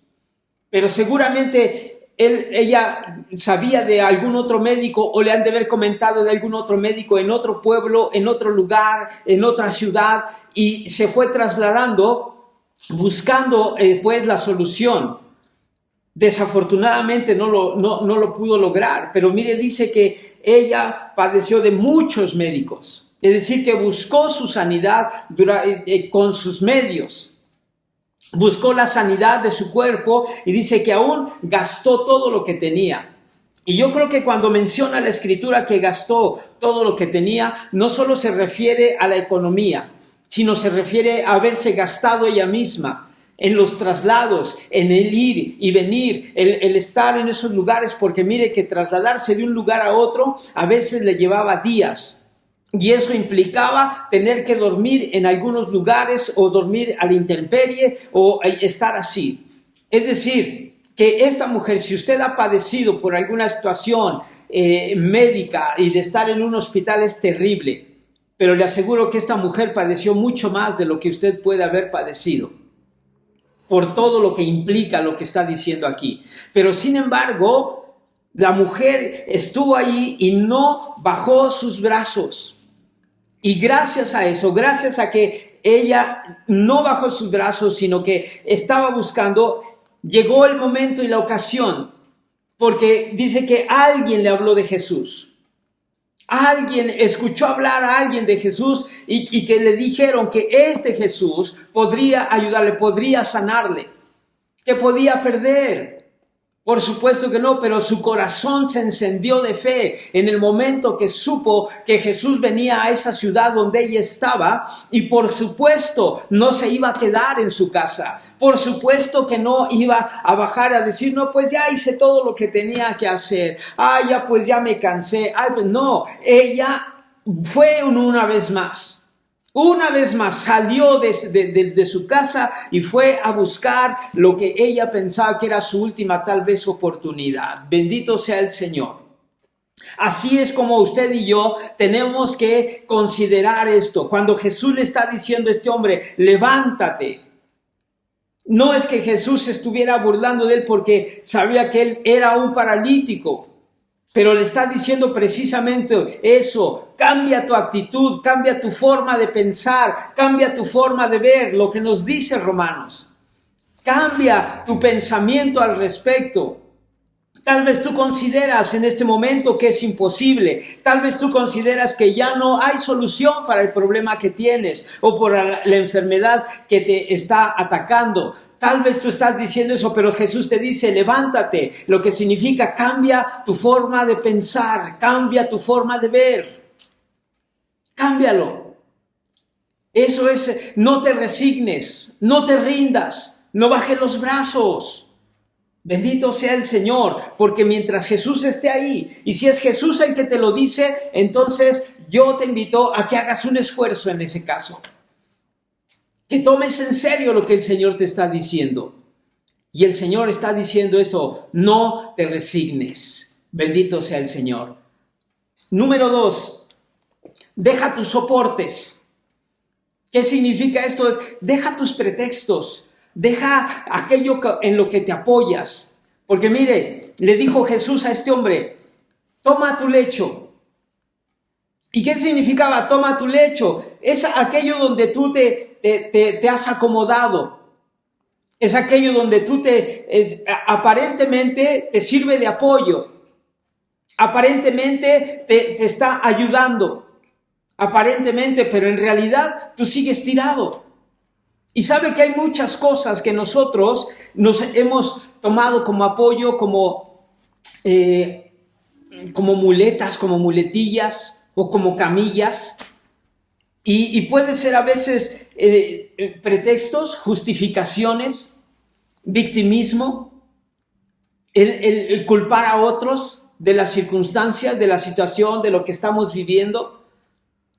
S4: Pero seguramente ella sabía de algún otro médico, o le han de haber comentado de algún otro médico en otro pueblo, en otro lugar, en otra ciudad, y se fue trasladando buscando pues la solución. Desafortunadamente no lo pudo lograr, pero mire, dice que ella padeció de muchos médicos, es decir, que buscó su sanidad con sus medios. Buscó la sanidad de su cuerpo y dice que aún gastó todo lo que tenía. Y yo creo que cuando menciona la escritura que gastó todo lo que tenía, no solo se refiere a la economía, sino se refiere a haberse gastado ella misma en los traslados, en el ir y venir, el estar en esos lugares, porque mire que trasladarse de un lugar a otro a veces le llevaba días. Y eso implicaba tener que dormir en algunos lugares o dormir a la intemperie o estar así. Es decir, que esta mujer, si usted ha padecido por alguna situación médica y de estar en un hospital, es terrible. Pero le aseguro que esta mujer padeció mucho más de lo que usted puede haber padecido, por todo lo que implica lo que está diciendo aquí. Pero sin embargo, la mujer estuvo ahí y no bajó sus brazos. Y gracias a eso, gracias a que ella no bajó sus brazos, sino que estaba buscando, llegó el momento y la ocasión, porque dice que alguien le habló de Jesús. Alguien escuchó hablar a alguien de Jesús y que le dijeron que este Jesús podría ayudarle, podría sanarle, que podía perder. Por supuesto que no, pero su corazón se encendió de fe en el momento que supo que Jesús venía a esa ciudad donde ella estaba, y por supuesto no se iba a quedar en su casa. Por supuesto que no iba a bajar a decir, no, pues ya hice todo lo que tenía que hacer. Ya pues ya me cansé. Pues no, ella fue una vez más. Una vez más salió desde su casa y fue a buscar lo que ella pensaba que era su última tal vez oportunidad. Bendito sea el Señor. Así es como usted y yo tenemos que considerar esto. Cuando Jesús le está diciendo a este hombre, levántate. No es que Jesús estuviera burlando de él porque sabía que él era un paralítico. Pero le está diciendo precisamente eso, cambia tu actitud, cambia tu forma de pensar, cambia tu forma de ver, lo que nos dice Romanos. Cambia tu pensamiento al respecto. Tal vez tú consideras en este momento que es imposible. Tal vez tú consideras que ya no hay solución para el problema que tienes o por la enfermedad que te está atacando. Tal vez tú estás diciendo eso, pero Jesús te dice, levántate, lo que significa cambia tu forma de pensar, cambia tu forma de ver. Cámbialo. Eso es, no te resignes, no te rindas, no bajes los brazos. Bendito sea el Señor, porque mientras Jesús esté ahí, y si es Jesús el que te lo dice, entonces yo te invito a que hagas un esfuerzo en ese caso. Que tomes en serio lo que el Señor te está diciendo. Y el Señor está diciendo eso, no te resignes. Bendito sea el Señor. Número 2, deja tus soportes. ¿Qué significa esto? Es, deja tus pretextos, deja aquello en lo que te apoyas. Porque mire, le dijo Jesús a este hombre, toma tu lecho. ¿Y qué significaba toma tu lecho? Es aquello donde tú te has acomodado. Es aquello donde tú aparentemente te sirve de apoyo. Aparentemente te está ayudando. Aparentemente, pero en realidad tú sigues tirado. Y sabe que hay muchas cosas que nosotros nos hemos tomado como apoyo, como muletas, como muletillas o como camillas. Y puede ser a veces pretextos, justificaciones, victimismo, el culpar a otros de las circunstancias, de la situación, de lo que estamos viviendo.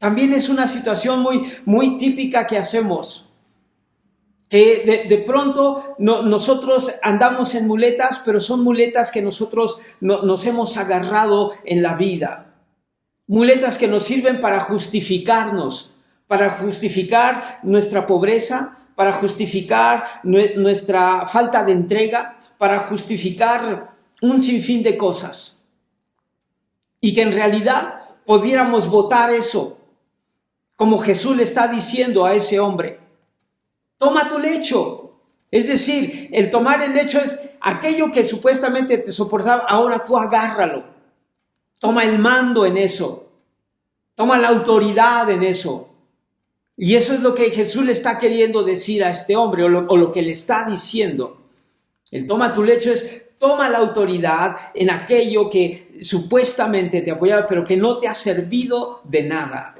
S4: También es una situación muy, muy típica que hacemos. Que de pronto nosotros andamos en muletas, pero son muletas que nosotros nos hemos agarrado en la vida. Muletas que nos sirven para justificarnos, para justificar nuestra pobreza, para justificar nuestra falta de entrega, para justificar un sinfín de cosas. Y que en realidad pudiéramos botar eso, como Jesús le está diciendo a ese hombre. Toma tu lecho. Es decir, el tomar el lecho es aquello que supuestamente te soportaba, ahora tú agárralo. Toma el mando en eso. Toma la autoridad en eso. Y eso es lo que Jesús le está queriendo decir a este hombre, o lo que le está diciendo. El toma tu lecho es toma la autoridad en aquello que supuestamente te apoyaba, pero que no te ha servido de nada.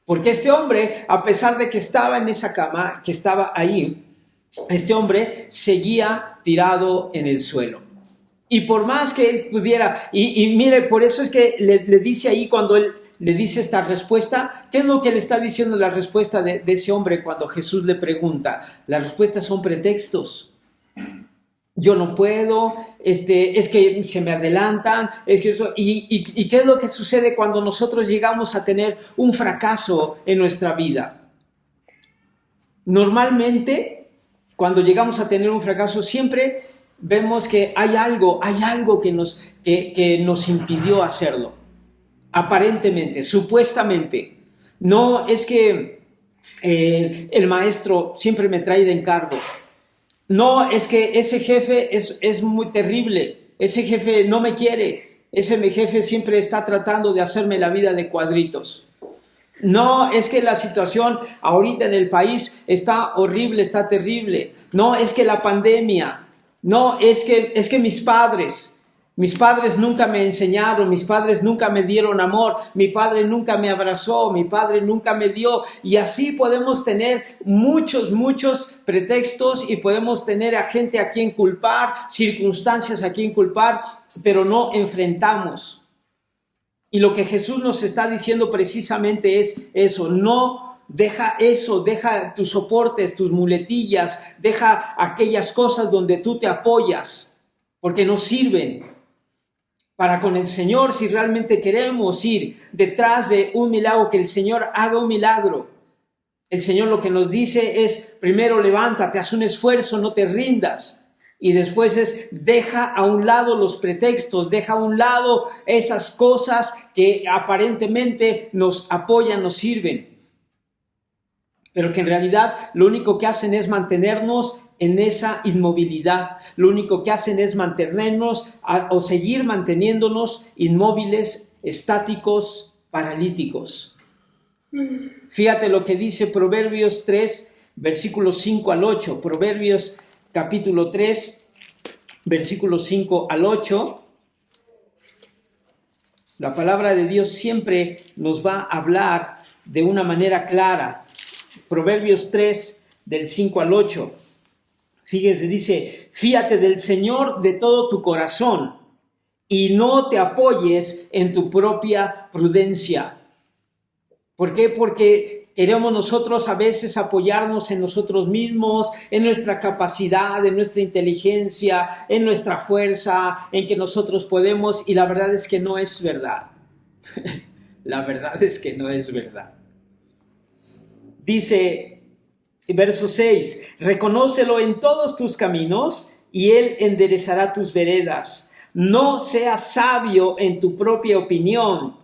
S4: Porque este hombre, a pesar de que estaba en esa cama, que estaba ahí, este hombre seguía tirado en el suelo. Y por más que él pudiera, y mire, por eso es que le dice ahí cuando él le dice esta respuesta, ¿qué es lo que le está diciendo la respuesta de ese hombre cuando Jesús le pregunta? Las respuestas son pretextos. Yo no puedo, es que se me adelantan, es que eso, y ¿qué es lo que sucede cuando nosotros llegamos a tener un fracaso en nuestra vida? Normalmente, cuando llegamos a tener un fracaso, siempre vemos que hay algo que nos impidió hacerlo. Aparentemente, supuestamente. No es que el maestro siempre me trae de encargo. No, es que ese jefe es muy terrible, ese jefe no me quiere, ese jefe siempre está tratando de hacerme la vida de cuadritos. No, es que la situación ahorita en el país está horrible, está terrible. No, es que la pandemia. No, es que mis padres nunca me enseñaron, mis padres nunca me dieron amor, mi padre nunca me abrazó, mi padre nunca me dio. Y así podemos tener muchos pretextos y podemos tener a gente a quien culpar, circunstancias a quien culpar, pero no enfrentamos. Y lo que Jesús nos está diciendo precisamente es eso, deja tus soportes, tus muletillas, deja aquellas cosas donde tú te apoyas, porque no sirven. Para con el Señor, si realmente queremos ir detrás de un milagro, que el Señor haga un milagro. El Señor lo que nos dice es, primero levántate, haz un esfuerzo, no te rindas. Y después es, deja a un lado los pretextos, deja a un lado esas cosas que aparentemente nos apoyan, nos sirven. Pero que en realidad lo único que hacen es mantenernos en esa inmovilidad. Lo único que hacen es mantenernos o seguir manteniéndonos inmóviles, estáticos, paralíticos. Fíjate lo que dice Proverbios 3, versículos 5 al 8. Proverbios capítulo 3, versículos 5 al 8. La palabra de Dios siempre nos va a hablar de una manera clara. Proverbios 3, del 5 al 8. Fíjese, dice, fíate del Señor de todo tu corazón y no te apoyes en tu propia prudencia. ¿Por qué? Porque queremos nosotros a veces apoyarnos en nosotros mismos, en nuestra capacidad, en nuestra inteligencia, en nuestra fuerza, en que nosotros podemos, y la verdad es que no es verdad. La verdad es que no es verdad. dice, verso 6, reconócelo en todos tus caminos y Él enderezará tus veredas. No seas sabio en tu propia opinión.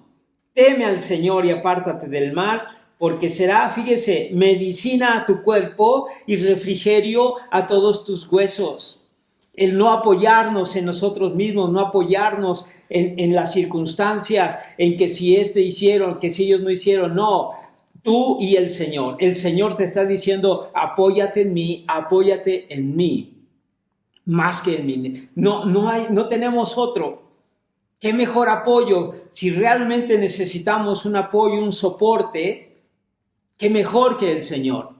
S4: Teme al Señor y apártate del mal, porque será, fíjese, medicina a tu cuerpo y refrigerio a todos tus huesos. El no apoyarnos en nosotros mismos, no apoyarnos en las circunstancias, en que si hicieron, que si ellos no hicieron, no. Tú y el Señor. El Señor te está diciendo, apóyate en mí, apóyate en mí. Más que en mí. No tenemos otro. ¿Qué mejor apoyo? Si realmente necesitamos un apoyo, un soporte, qué mejor que el Señor.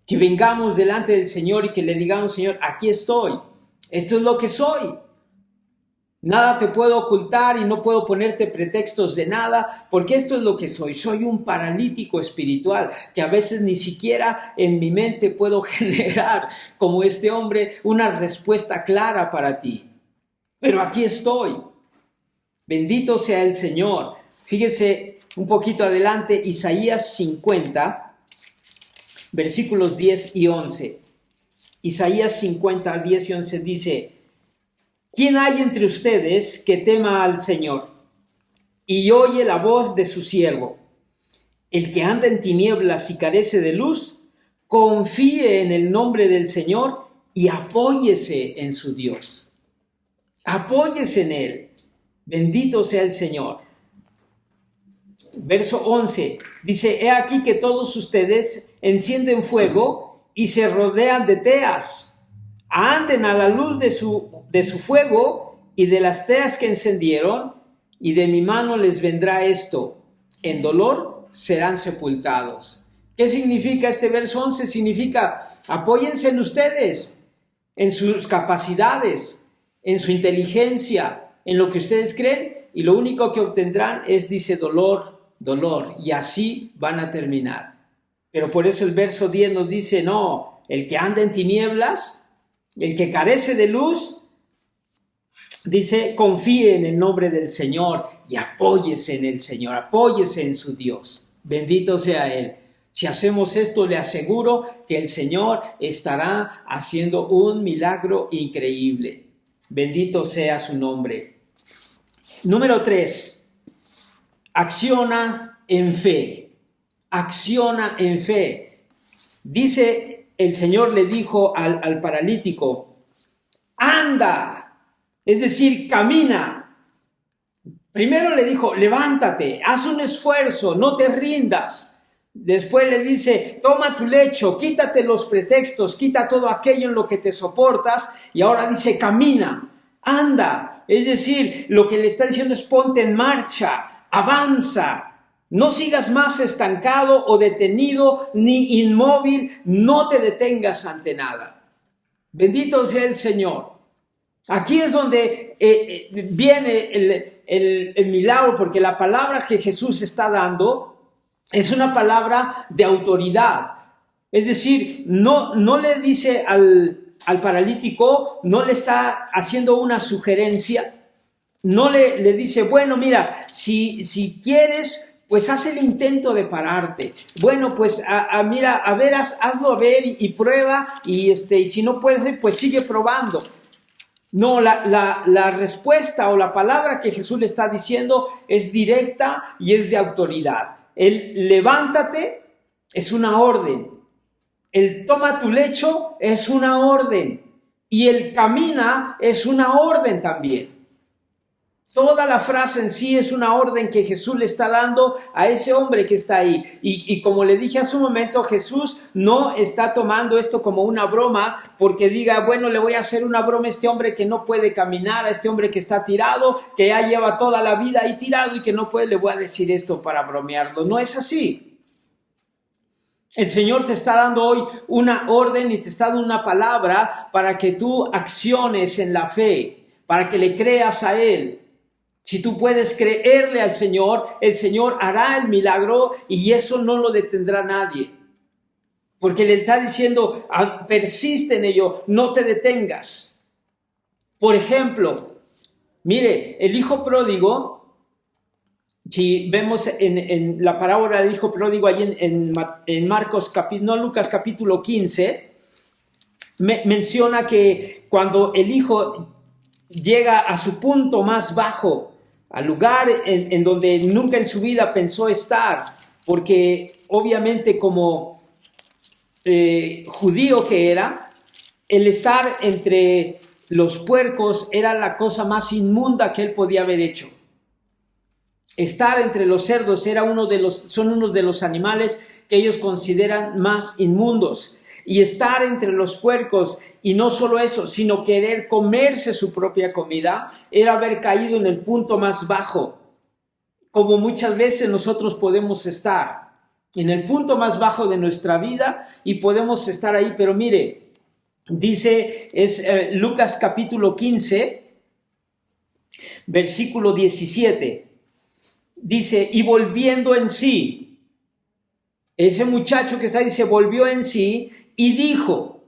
S4: Que vengamos delante del Señor y que le digamos, Señor, aquí estoy. Esto es lo que soy. Nada te puedo ocultar y no puedo ponerte pretextos de nada, porque esto es lo que soy. Soy un paralítico espiritual que a veces ni siquiera en mi mente puedo generar, como este hombre, una respuesta clara para ti. Pero aquí estoy. Bendito sea el Señor. Fíjese un poquito adelante, Isaías 50, versículos 10 y 11. Isaías 50, 10 y 11 dice, ¿quién hay entre ustedes que tema al Señor y oye la voz de su siervo? El que anda en tinieblas y carece de luz, confíe en el nombre del Señor y apóyese en su Dios. Apóyese en Él. Bendito sea el Señor. Verso 11 dice, he aquí que todos ustedes encienden fuego y se rodean de teas. Anden a la luz de su fuego y de las teas que encendieron, y de mi mano les vendrá esto. En dolor serán sepultados. ¿Qué significa este verso 11? Significa, apóyense en ustedes, en sus capacidades, en su inteligencia, en lo que ustedes creen, y lo único que obtendrán es, dice, dolor, y así van a terminar. Pero por eso el verso 10 nos dice, no, el que anda en tinieblas, el que carece de luz, dice, confíe en el nombre del Señor y apóyese en el Señor, apóyese en su Dios. Bendito sea Él. Si hacemos esto, le aseguro que el Señor estará haciendo un milagro increíble. Bendito sea su nombre. Número 3, acciona en fe. Acciona en fe. Dice, el Señor le dijo al paralítico, anda, es decir, camina. Primero le dijo, levántate, haz un esfuerzo, no te rindas. Después le dice, toma tu lecho, quítate los pretextos, quita todo aquello en lo que te soportas, y ahora dice, camina, anda. Es decir, lo que le está diciendo es ponte en marcha, avanza. No sigas más estancado o detenido ni inmóvil, no te detengas ante nada. Bendito sea el Señor. Aquí es donde viene el milagro, porque la palabra que Jesús está dando es una palabra de autoridad. Es decir, no le dice al paralítico, no le está haciendo una sugerencia, no le dice, bueno, mira, si quieres, pues haz el intento de pararte. Bueno, pues mira, a ver, hazlo a ver y prueba, y si no puedes, pues sigue probando. No, la respuesta o la palabra que Jesús le está diciendo es directa y es de autoridad. El levántate es una orden. El toma tu lecho es una orden. Y el camina es una orden también. Toda la frase en sí es una orden que Jesús le está dando a ese hombre que está ahí. Y como le dije hace un momento, Jesús no está tomando esto como una broma porque diga, bueno, le voy a hacer una broma a este hombre que no puede caminar, a este hombre que está tirado, que ya lleva toda la vida ahí tirado y que no puede, le voy a decir esto para bromearlo. No es así. El Señor te está dando hoy una orden y te está dando una palabra para que tú acciones en la fe, para que le creas a Él. Si tú puedes creerle al Señor, el Señor hará el milagro y eso no lo detendrá nadie. Porque le está diciendo, persiste en ello, no te detengas. Por ejemplo, mire, el hijo pródigo si vemos en la parábola del hijo pródigo, ahí en Marcos, no Lucas capítulo 15, menciona que cuando el hijo llega a su punto más bajo, al lugar en donde nunca en su vida pensó estar, porque obviamente como judío que era, el estar entre los puercos era la cosa más inmunda que él podía haber hecho. Estar entre los cerdos son unos de los animales que ellos consideran más inmundos. Y estar entre los puercos, y no solo eso, sino querer comerse su propia comida, era haber caído en el punto más bajo, como muchas veces nosotros podemos estar, en el punto más bajo de nuestra vida, y podemos estar ahí. Pero mire, dice, Lucas capítulo 15, versículo 17, dice, y volviendo en sí, ese muchacho que está ahí se volvió en sí y dijo,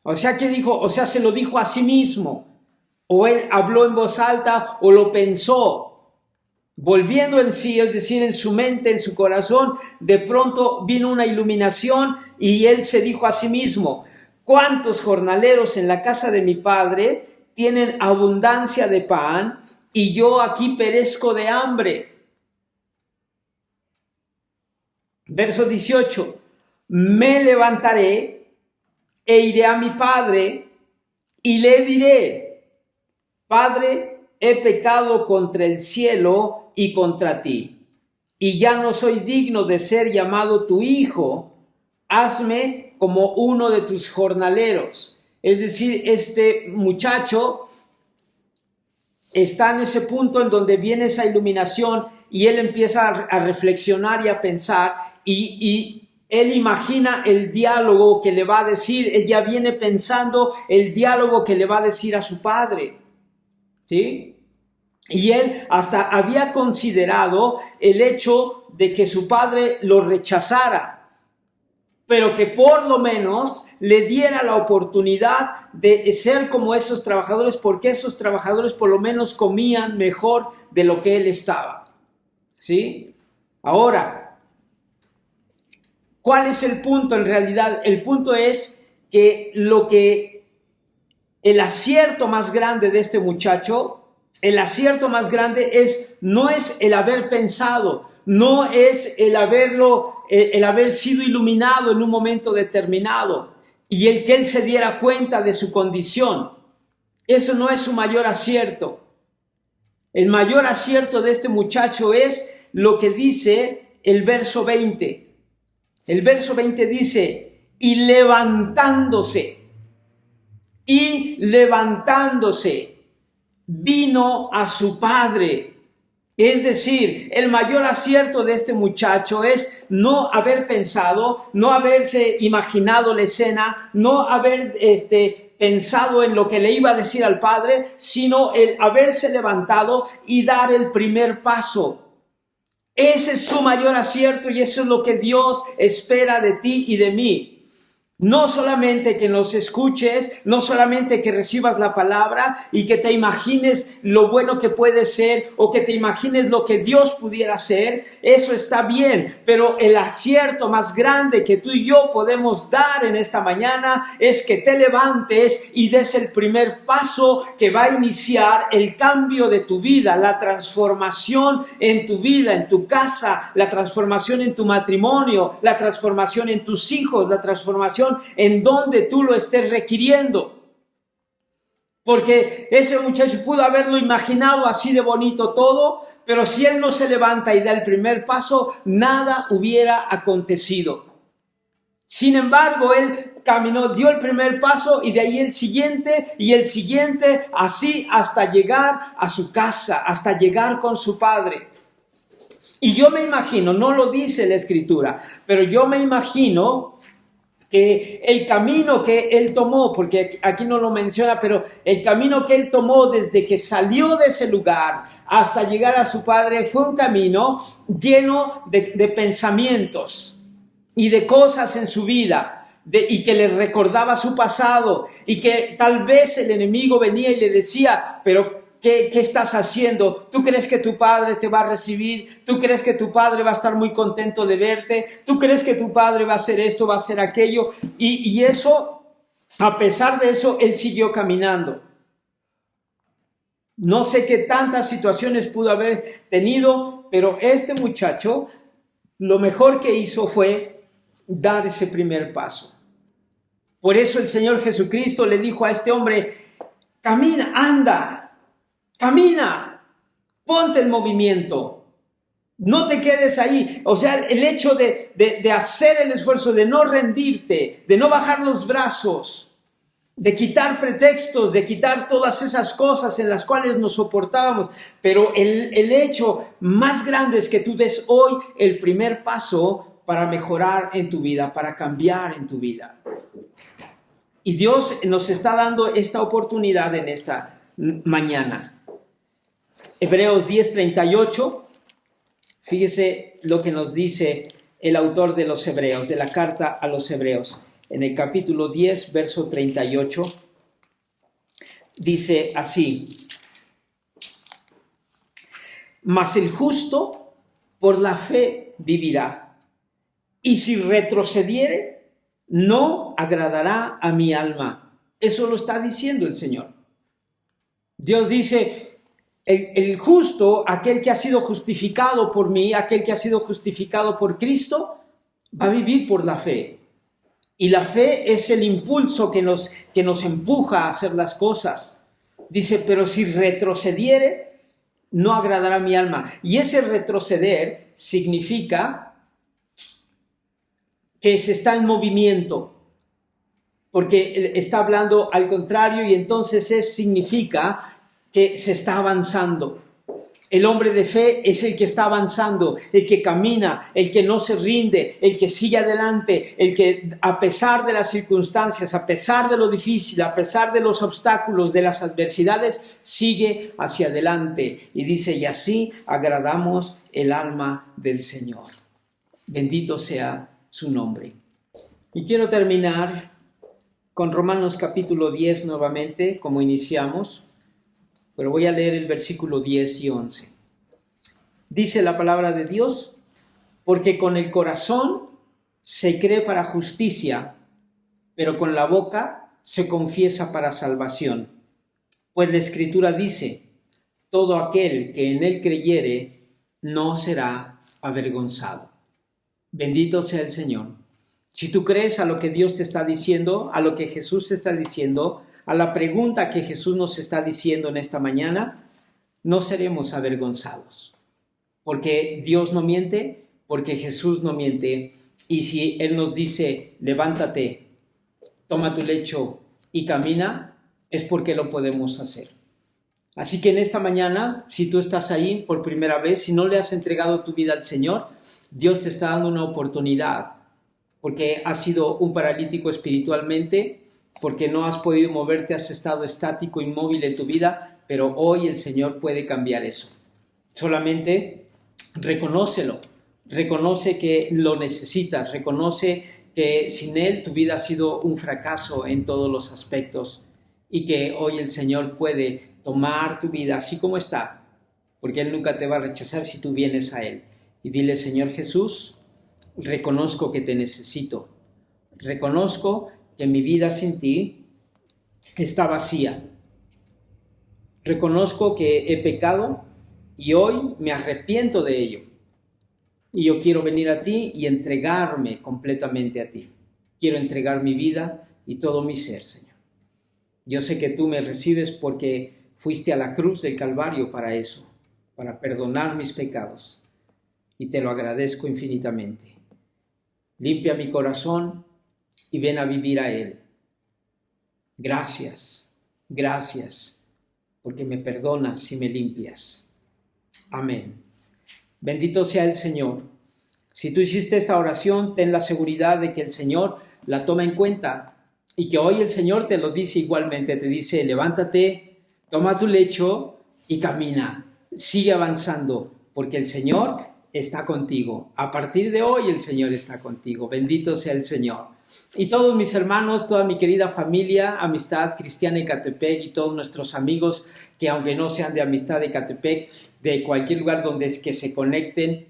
S4: o sea, ¿qué dijo? O sea, se lo dijo a sí mismo, o él habló en voz alta, o lo pensó. Volviendo en sí, es decir, en su mente, en su corazón, de pronto vino una iluminación y él se dijo a sí mismo, ¿cuántos jornaleros en la casa de mi padre tienen abundancia de pan y yo aquí perezco de hambre? Verso 18, me levantaré e iré a mi padre y le diré, Padre, he pecado contra el cielo y contra ti, y ya no soy digno de ser llamado tu hijo, hazme como uno de tus jornaleros. Es decir, este muchacho está en ese punto en donde viene esa iluminación y él empieza a reflexionar y a pensar y él imagina el diálogo que le va a decir, él ya viene pensando el diálogo que le va a decir a su padre, ¿sí? Y él hasta había considerado el hecho de que su padre lo rechazara, pero que por lo menos le diera la oportunidad de ser como esos trabajadores, porque esos trabajadores por lo menos comían mejor de lo que él estaba, ¿sí? Ahora, ¿cuál es el punto en realidad? El punto es que el acierto más grande de este muchacho, el acierto más grande no es el haber pensado, no es el haber sido iluminado en un momento determinado y el que él se diera cuenta de su condición. Eso no es su mayor acierto. El mayor acierto de este muchacho es lo que dice el verso 20. El verso 20 dice, y levantándose, vino a su padre. Es decir, el mayor acierto de este muchacho es no haber pensado, no haberse imaginado la escena, no haber pensado en lo que le iba a decir al padre, sino el haberse levantado y dar el primer paso. Ese es su mayor acierto y eso es lo que Dios espera de ti y de mí. No solamente que nos escuches, no solamente que recibas la palabra y que te imagines lo bueno que puede ser o que te imagines lo que Dios pudiera hacer, eso está bien, pero el acierto más grande que tú y yo podemos dar en esta mañana es que te levantes y des el primer paso que va a iniciar el cambio de tu vida, la transformación en tu vida, en tu casa, la transformación en tu matrimonio, la transformación en tus hijos, la transformación en donde tú lo estés requiriendo. Porque ese muchacho pudo haberlo imaginado así de bonito todo, pero si él no se levanta y da el primer paso, nada hubiera acontecido. Sin embargo, él caminó, dio el primer paso y de ahí el siguiente y el siguiente, así hasta llegar a su casa, hasta llegar con su padre. Y yo me imagino, no lo dice la Escritura, pero yo me imagino que el camino que él tomó, porque aquí no lo menciona, pero el camino que él tomó desde que salió de ese lugar hasta llegar a su padre fue un camino lleno de pensamientos y de cosas en su vida, y que le recordaba su pasado, y que tal vez el enemigo venía y le decía, pero ¿Qué estás haciendo? ¿Tú crees que tu padre te va a recibir? ¿Tú crees que tu padre va a estar muy contento de verte? ¿Tú crees que tu padre va a hacer esto, va a hacer aquello? Y eso, a pesar de eso, él siguió caminando. No sé qué tantas situaciones pudo haber tenido, pero este muchacho, lo mejor que hizo fue dar ese primer paso. Por eso el Señor Jesucristo le dijo a este hombre, camina, anda, camina, ponte en movimiento, no te quedes ahí. O sea, el hecho de hacer el esfuerzo, de no rendirte, de no bajar los brazos, de quitar pretextos, de quitar todas esas cosas en las cuales nos soportábamos. Pero el hecho más grande es que tú des hoy el primer paso para mejorar en tu vida, para cambiar en tu vida. Y Dios nos está dando esta oportunidad en esta mañana. Hebreos 10:38, fíjese lo que nos dice el autor de los Hebreos, de la carta a los Hebreos. En el capítulo 10, verso 38, dice así: mas el justo por la fe vivirá, y si retrocediere, no agradará a mi alma. Eso lo está diciendo el Señor. Dios dice, el justo, aquel que ha sido justificado por mí, aquel que ha sido justificado por Cristo, va a vivir por la fe. Y la fe es el impulso que nos empuja a hacer las cosas. Dice, pero si retrocediere, no agradará a mi alma. Y ese retroceder significa que se está en movimiento, porque está hablando al contrario, y entonces significa que se está avanzando. El hombre de fe es el que está avanzando, el que camina, el que no se rinde, el que sigue adelante, el que a pesar de las circunstancias, a pesar de lo difícil, a pesar de los obstáculos, de las adversidades, sigue hacia adelante. Y dice, y así agradamos el alma del Señor. Bendito sea su nombre. Y quiero terminar con Romanos capítulo 10 nuevamente, como iniciamos. Pero voy a leer el versículo 10 y 11. Dice la palabra de Dios, porque con el corazón se cree para justicia, pero con la boca se confiesa para salvación. Pues la Escritura dice, todo aquel que en él creyere no será avergonzado. Bendito sea el Señor. Si tú crees a lo que Dios te está diciendo, a lo que Jesús te está diciendo, a la pregunta que Jesús nos está diciendo en esta mañana, no seremos avergonzados. Porque Dios no miente, porque Jesús no miente. Y si Él nos dice, levántate, toma tu lecho y camina, es porque lo podemos hacer. Así que en esta mañana, si tú estás ahí por primera vez, si no le has entregado tu vida al Señor, Dios te está dando una oportunidad, porque has sido un paralítico espiritualmente, porque no has podido moverte, has estado estático, inmóvil en tu vida, pero hoy el Señor puede cambiar eso. Solamente reconócelo, reconoce que lo necesitas, reconoce que sin Él tu vida ha sido un fracaso en todos los aspectos y que hoy el Señor puede tomar tu vida así como está, porque Él nunca te va a rechazar si tú vienes a Él. Y dile, Señor Jesús, reconozco que te necesito, reconozco que mi vida sin ti está vacía. Reconozco que he pecado y hoy me arrepiento de ello. Y yo quiero venir a ti y entregarme completamente a ti. Quiero entregar mi vida y todo mi ser, Señor. Yo sé que tú me recibes porque fuiste a la cruz del Calvario para eso, para perdonar mis pecados. Y te lo agradezco infinitamente. Limpia mi corazón y ven a vivir a Él. Gracias, gracias, porque me perdonas y me limpias. Amén. Bendito sea el Señor. Si tú hiciste esta oración, ten la seguridad de que el Señor la toma en cuenta y que hoy el Señor te lo dice igualmente. Te dice, levántate, toma tu lecho y camina. Sigue avanzando, porque el Señor está contigo. A partir de hoy el Señor está contigo. Bendito sea el Señor. Y todos mis hermanos, toda mi querida familia, Amistad Cristiana Ecatepec y todos nuestros amigos que aunque no sean de Amistad Ecatepec, de cualquier lugar donde es que se conecten,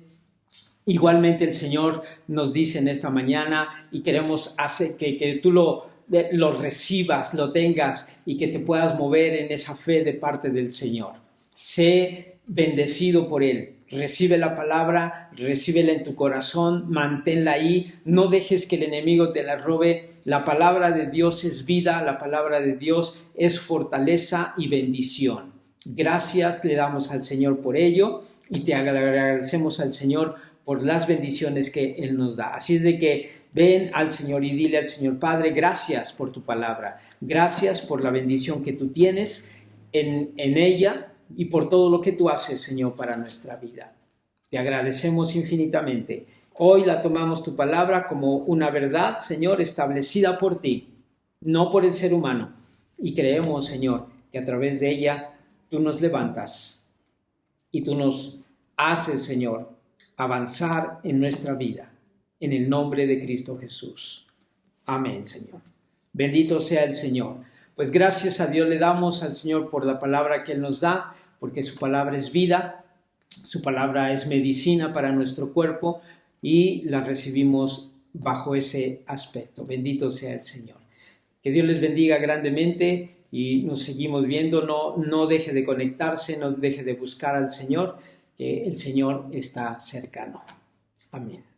S4: igualmente el Señor nos dice en esta mañana y queremos hacer que tú lo recibas, lo tengas y que te puedas mover en esa fe de parte del Señor. Sé bendecido por Él. Recibe la palabra, recíbela en tu corazón, manténla ahí, no dejes que el enemigo te la robe. La palabra de Dios es vida, la palabra de Dios es fortaleza y bendición. Gracias le damos al Señor por ello y te agradecemos al Señor por las bendiciones que Él nos da. Así es de que ven al Señor y dile al Señor: Padre, gracias por tu palabra, gracias por la bendición que tú tienes en ella, y por todo lo que tú haces, Señor, para nuestra vida. Te agradecemos infinitamente. Hoy la tomamos tu palabra como una verdad, Señor, establecida por ti, no por el ser humano. Y creemos, Señor, que a través de ella tú nos levantas y tú nos haces, Señor, avanzar en nuestra vida. En el nombre de Cristo Jesús. Amén, Señor. Bendito sea el Señor. Pues gracias a Dios le damos al Señor por la palabra que Él nos da, porque su palabra es vida, su palabra es medicina para nuestro cuerpo y la recibimos bajo ese aspecto. Bendito sea el Señor. Que Dios les bendiga grandemente y nos seguimos viendo. No deje de conectarse, no deje de buscar al Señor, que el Señor está cercano. Amén.